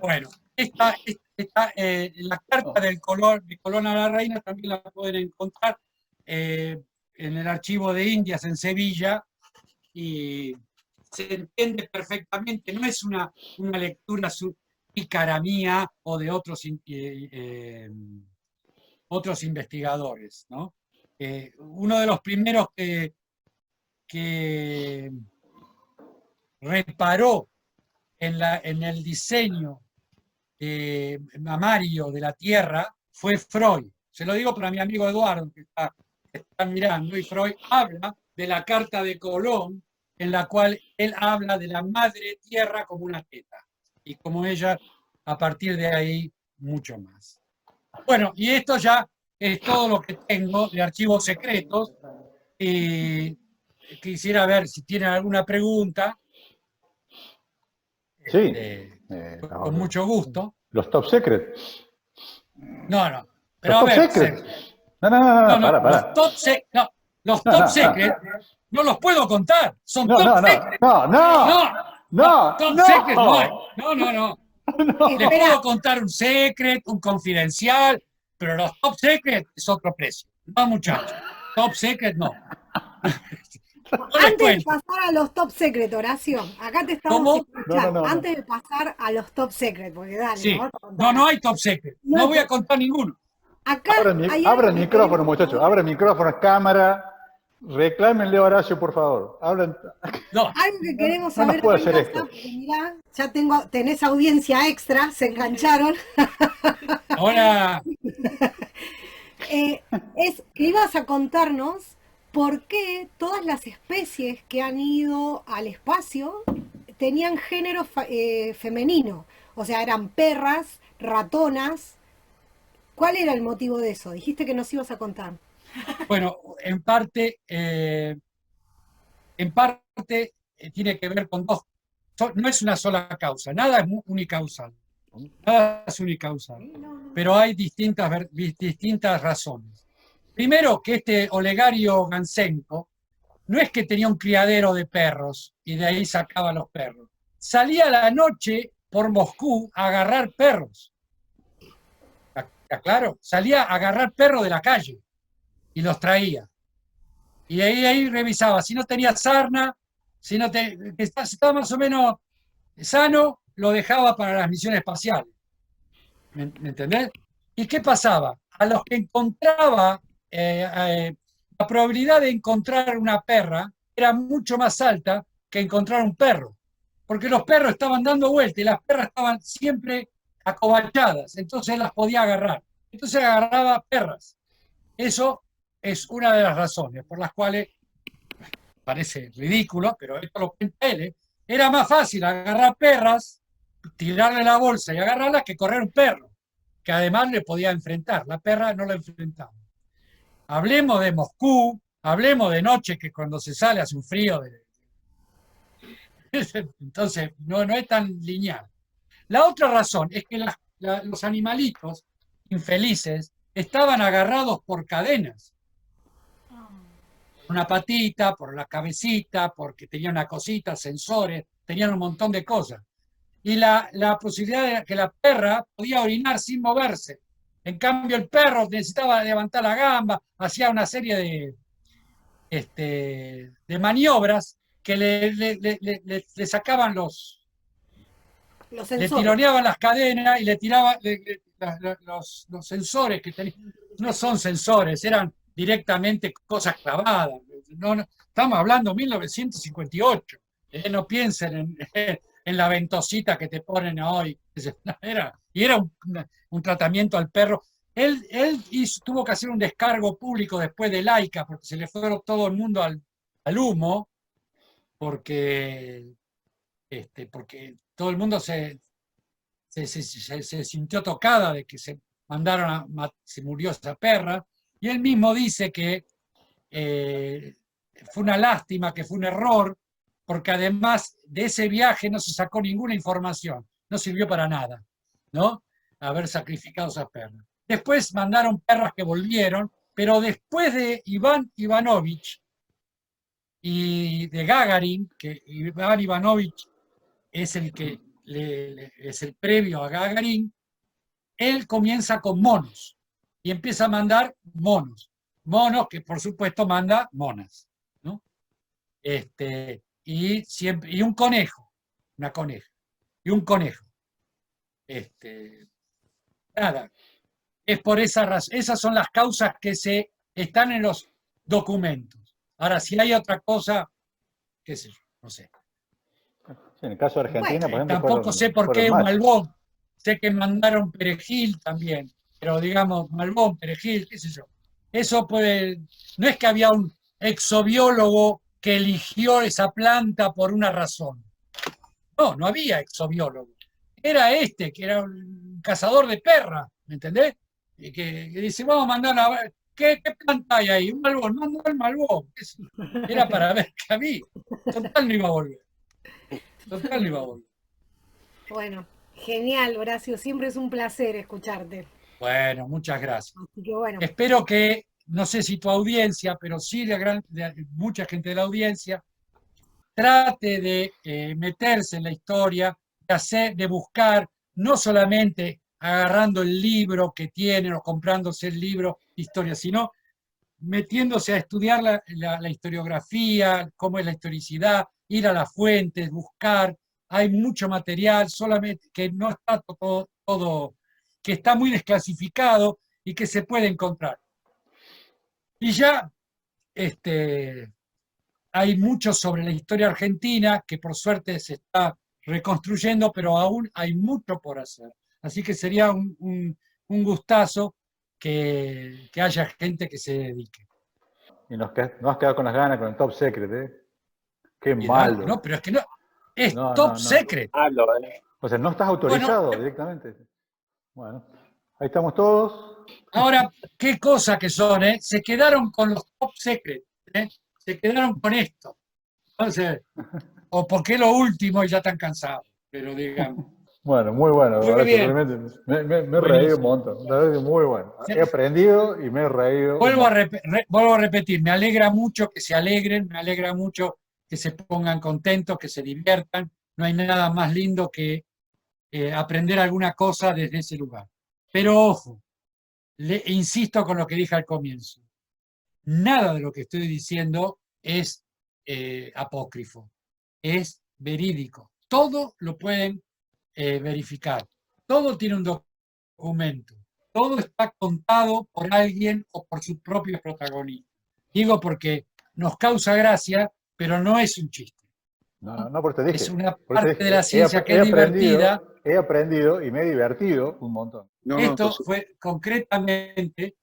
Bueno, la carta de Colón a la reina también la pueden encontrar en el archivo de Indias en Sevilla y se entiende perfectamente, no es una lectura pícara mía o de otros investigadores, ¿no? Uno de los primeros que reparó en el diseño mamario de la Tierra fue Freud. Se lo digo para mi amigo Eduardo, que está mirando, y Freud habla de la carta de Colón, en la cual él habla de la madre tierra como una teta, y como ella, a partir de ahí, mucho más. Bueno, y esto ya es todo lo que tengo de archivos secretos, y quisiera ver si tienen alguna pregunta. Sí. Con mucho gusto. Los top secret. No. Pero los a ver, top secret. No, para. Los top secret no los puedo contar. Son top secret. No. Top secret no hay. No. Les puedo contar un secret, un confidencial, pero los top secret es otro precio. No, muchachos. Top secret no. Antes de pasar a los top secret, Horacio, acá te estamos escuchando. Antes de pasar a los top secret, porque dale, sí. No hay top secret. No voy a contar ninguno. Acá abre el micrófono, muchachos. Abre el micrófono, cámara. Reclámenle a Horacio, por favor. Hablan. No, Algo que queremos No nos saber puede acá en hacer casa, esto. porque mirá, ya tenés audiencia extra, se engancharon. ahora, Es que ibas a contarnos por qué todas las especies que han ido al espacio tenían género femenino. O sea, eran perras, ratonas. ¿Cuál era el motivo de eso? Dijiste que nos ibas a contar. bueno, en parte tiene que ver con dos. No es una sola causa, nada es unicausal. Nada es unicausal. Pero hay distintas razones. Primero, que este Olegario Gansenko no es que tenía un criadero de perros y de ahí sacaba los perros. Salía a la noche por Moscú a agarrar perros. ¿Está claro? Salía a agarrar perros de la calle y los traía. Y ahí revisaba. Si no tenía sarna, si no estaba más o menos sano, lo dejaba para las misiones espaciales. ¿Me entendés? ¿Y qué pasaba? A los que encontraba, la probabilidad de encontrar una perra era mucho más alta que encontrar un perro, porque los perros estaban dando vueltas y las perras estaban siempre acobachadas, entonces las podía agarrar. Entonces agarraba perras. Eso es una de las razones por las cuales, parece ridículo, pero esto lo cuenta él, era más fácil agarrar perras, tirarle la bolsa y agarrarlas que correr un perro, que además le podía enfrentar. La perra no la enfrentaba. Hablemos de Moscú, hablemos de noche, que cuando se sale hace un frío. Entonces, no es tan lineal. La otra razón es que los animalitos infelices estaban agarrados por cadenas. Una patita, por la cabecita, porque tenían una cosita, sensores, tenían un montón de cosas. Y la posibilidad de que la perra podía orinar sin moverse. En cambio, el perro necesitaba levantar la gamba, hacía una serie de maniobras que le sacaban Los le sensores. tironeaban las cadenas y le tiraban los sensores que tenían. No son sensores, eran directamente cosas clavadas. Estamos hablando de 1958. No piensen en la ventosita que te ponen hoy. Y era un tratamiento al perro. Él tuvo que hacer un descargo público después de Laica, porque se le fue todo el mundo al humo, porque todo el mundo se sintió tocada de que se se murió esa perra, y él mismo dice que fue una lástima, que fue un error, porque además de ese viaje no se sacó ninguna información, no sirvió para nada, ¿no? Haber sacrificado esas perras. Después mandaron perras que volvieron, pero después de Iván Ivanovich y de Gagarin, que Iván Ivanovich es el que es el previo a Gagarin, él comienza con monos y empieza a mandar monos. Monos que por supuesto manda monas, ¿no? Y un conejo, una coneja, y un conejo. Nada, es por esa razón, esas son las causas que están en los documentos. Ahora, si hay otra cosa, qué sé yo, no sé. Sí, en el caso de Argentina, por ejemplo, Tampoco sé por qué un malbón. Sé que mandaron perejil también, pero digamos, malbón, perejil, qué sé yo. Eso puede. No es que había un exobiólogo que eligió esa planta por una razón. No había exobiólogo. Era que era un cazador de perras, ¿me entendés? Y que dice, vamos a mandar a ver, ¿qué planta hay ahí? Un malbón, no el malbón. Era para ver qué había. Total no iba a volver. Total no iba a volver. Bueno, genial, Horacio. Siempre es un placer escucharte. Bueno, muchas gracias. Así que bueno. Espero que, no sé si tu audiencia, pero sí mucha gente de la audiencia, trate de meterse en la historia, de buscar, no solamente agarrando el libro que tienen o comprándose el libro historia, sino metiéndose a estudiar la historiografía, cómo es la historicidad, ir a las fuentes, buscar. Hay mucho material, solamente que no está todo, que está muy desclasificado y que se puede encontrar. Y ya hay mucho sobre la historia argentina que por suerte se está reconstruyendo, pero aún hay mucho por hacer. Así que sería un gustazo que haya gente que se dedique. Y nos has quedado con las ganas con el Top Secret, ¿eh? Qué Y malo. no, pero es que no, es No, top no. secret. O sea, no estás Bueno, autorizado directamente. Bueno, ahí estamos todos. ahora, qué cosa que son, ¿eh? Se quedaron con los top secret, ¿eh? Se quedaron con esto. Entonces, o porque es lo último y ya están cansados, pero digamos. Bueno, muy bueno. Muy bien. Realmente me he reído un montón. La verdad que muy bueno. He aprendido y me he reído. Vuelvo a repetir, me alegra mucho que se alegren, me alegra mucho que se pongan contentos, que se diviertan. No hay nada más lindo que aprender alguna cosa desde ese lugar. Pero ojo, insisto con lo que dije al comienzo. Nada de lo que estoy diciendo es apócrifo, es verídico. Todo lo pueden verificar. Todo tiene un documento. Todo está contado por alguien o por sus propios protagonistas. Digo porque nos causa gracia, pero no es un chiste. No, por eso te dije. Es una Por eso te parte dije, de la ciencia que es divertida. He aprendido y me he divertido un montón. Esto fue concretamente,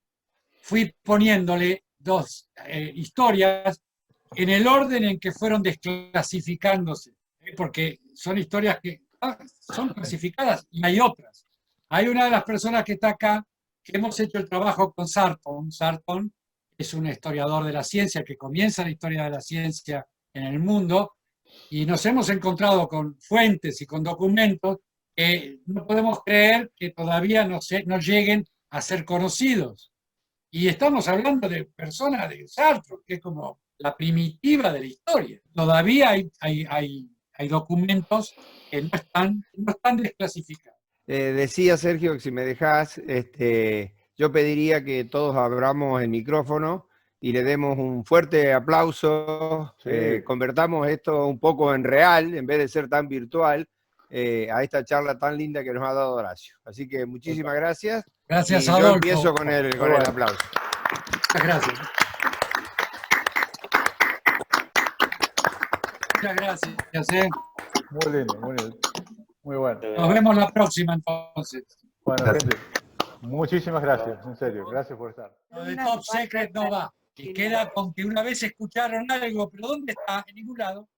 fui poniéndole dos historias en el orden en que fueron desclasificándose, porque son historias que son clasificadas y hay otras. Hay una de las personas que está acá que hemos hecho el trabajo con Sarton. Sarton es un historiador de la ciencia que comienza la historia de la ciencia en el mundo y nos hemos encontrado con fuentes y con documentos que no podemos creer que todavía no lleguen a ser conocidos. Y estamos hablando de personas de Sartre, que es como la primitiva de la historia. Todavía hay documentos que no están desclasificados. Decía Sergio que si me dejás, yo pediría que todos abramos el micrófono y le demos un fuerte aplauso, Sí. convertamos esto un poco en real, en vez de ser tan virtual, a esta charla tan linda que nos ha dado Horacio. Así que muchísimas gracias. Gracias, y Adolfo. yo empiezo con el aplauso. Muchas gracias. Muchas gracias. Muy lindo, muy lindo. Muy bueno. Nos vemos la próxima entonces. Bueno, gente, muchísimas gracias, en serio. Gracias por estar. Lo de Top Secret no va. Y queda con que una vez escucharon algo, pero ¿dónde está? En ningún lado.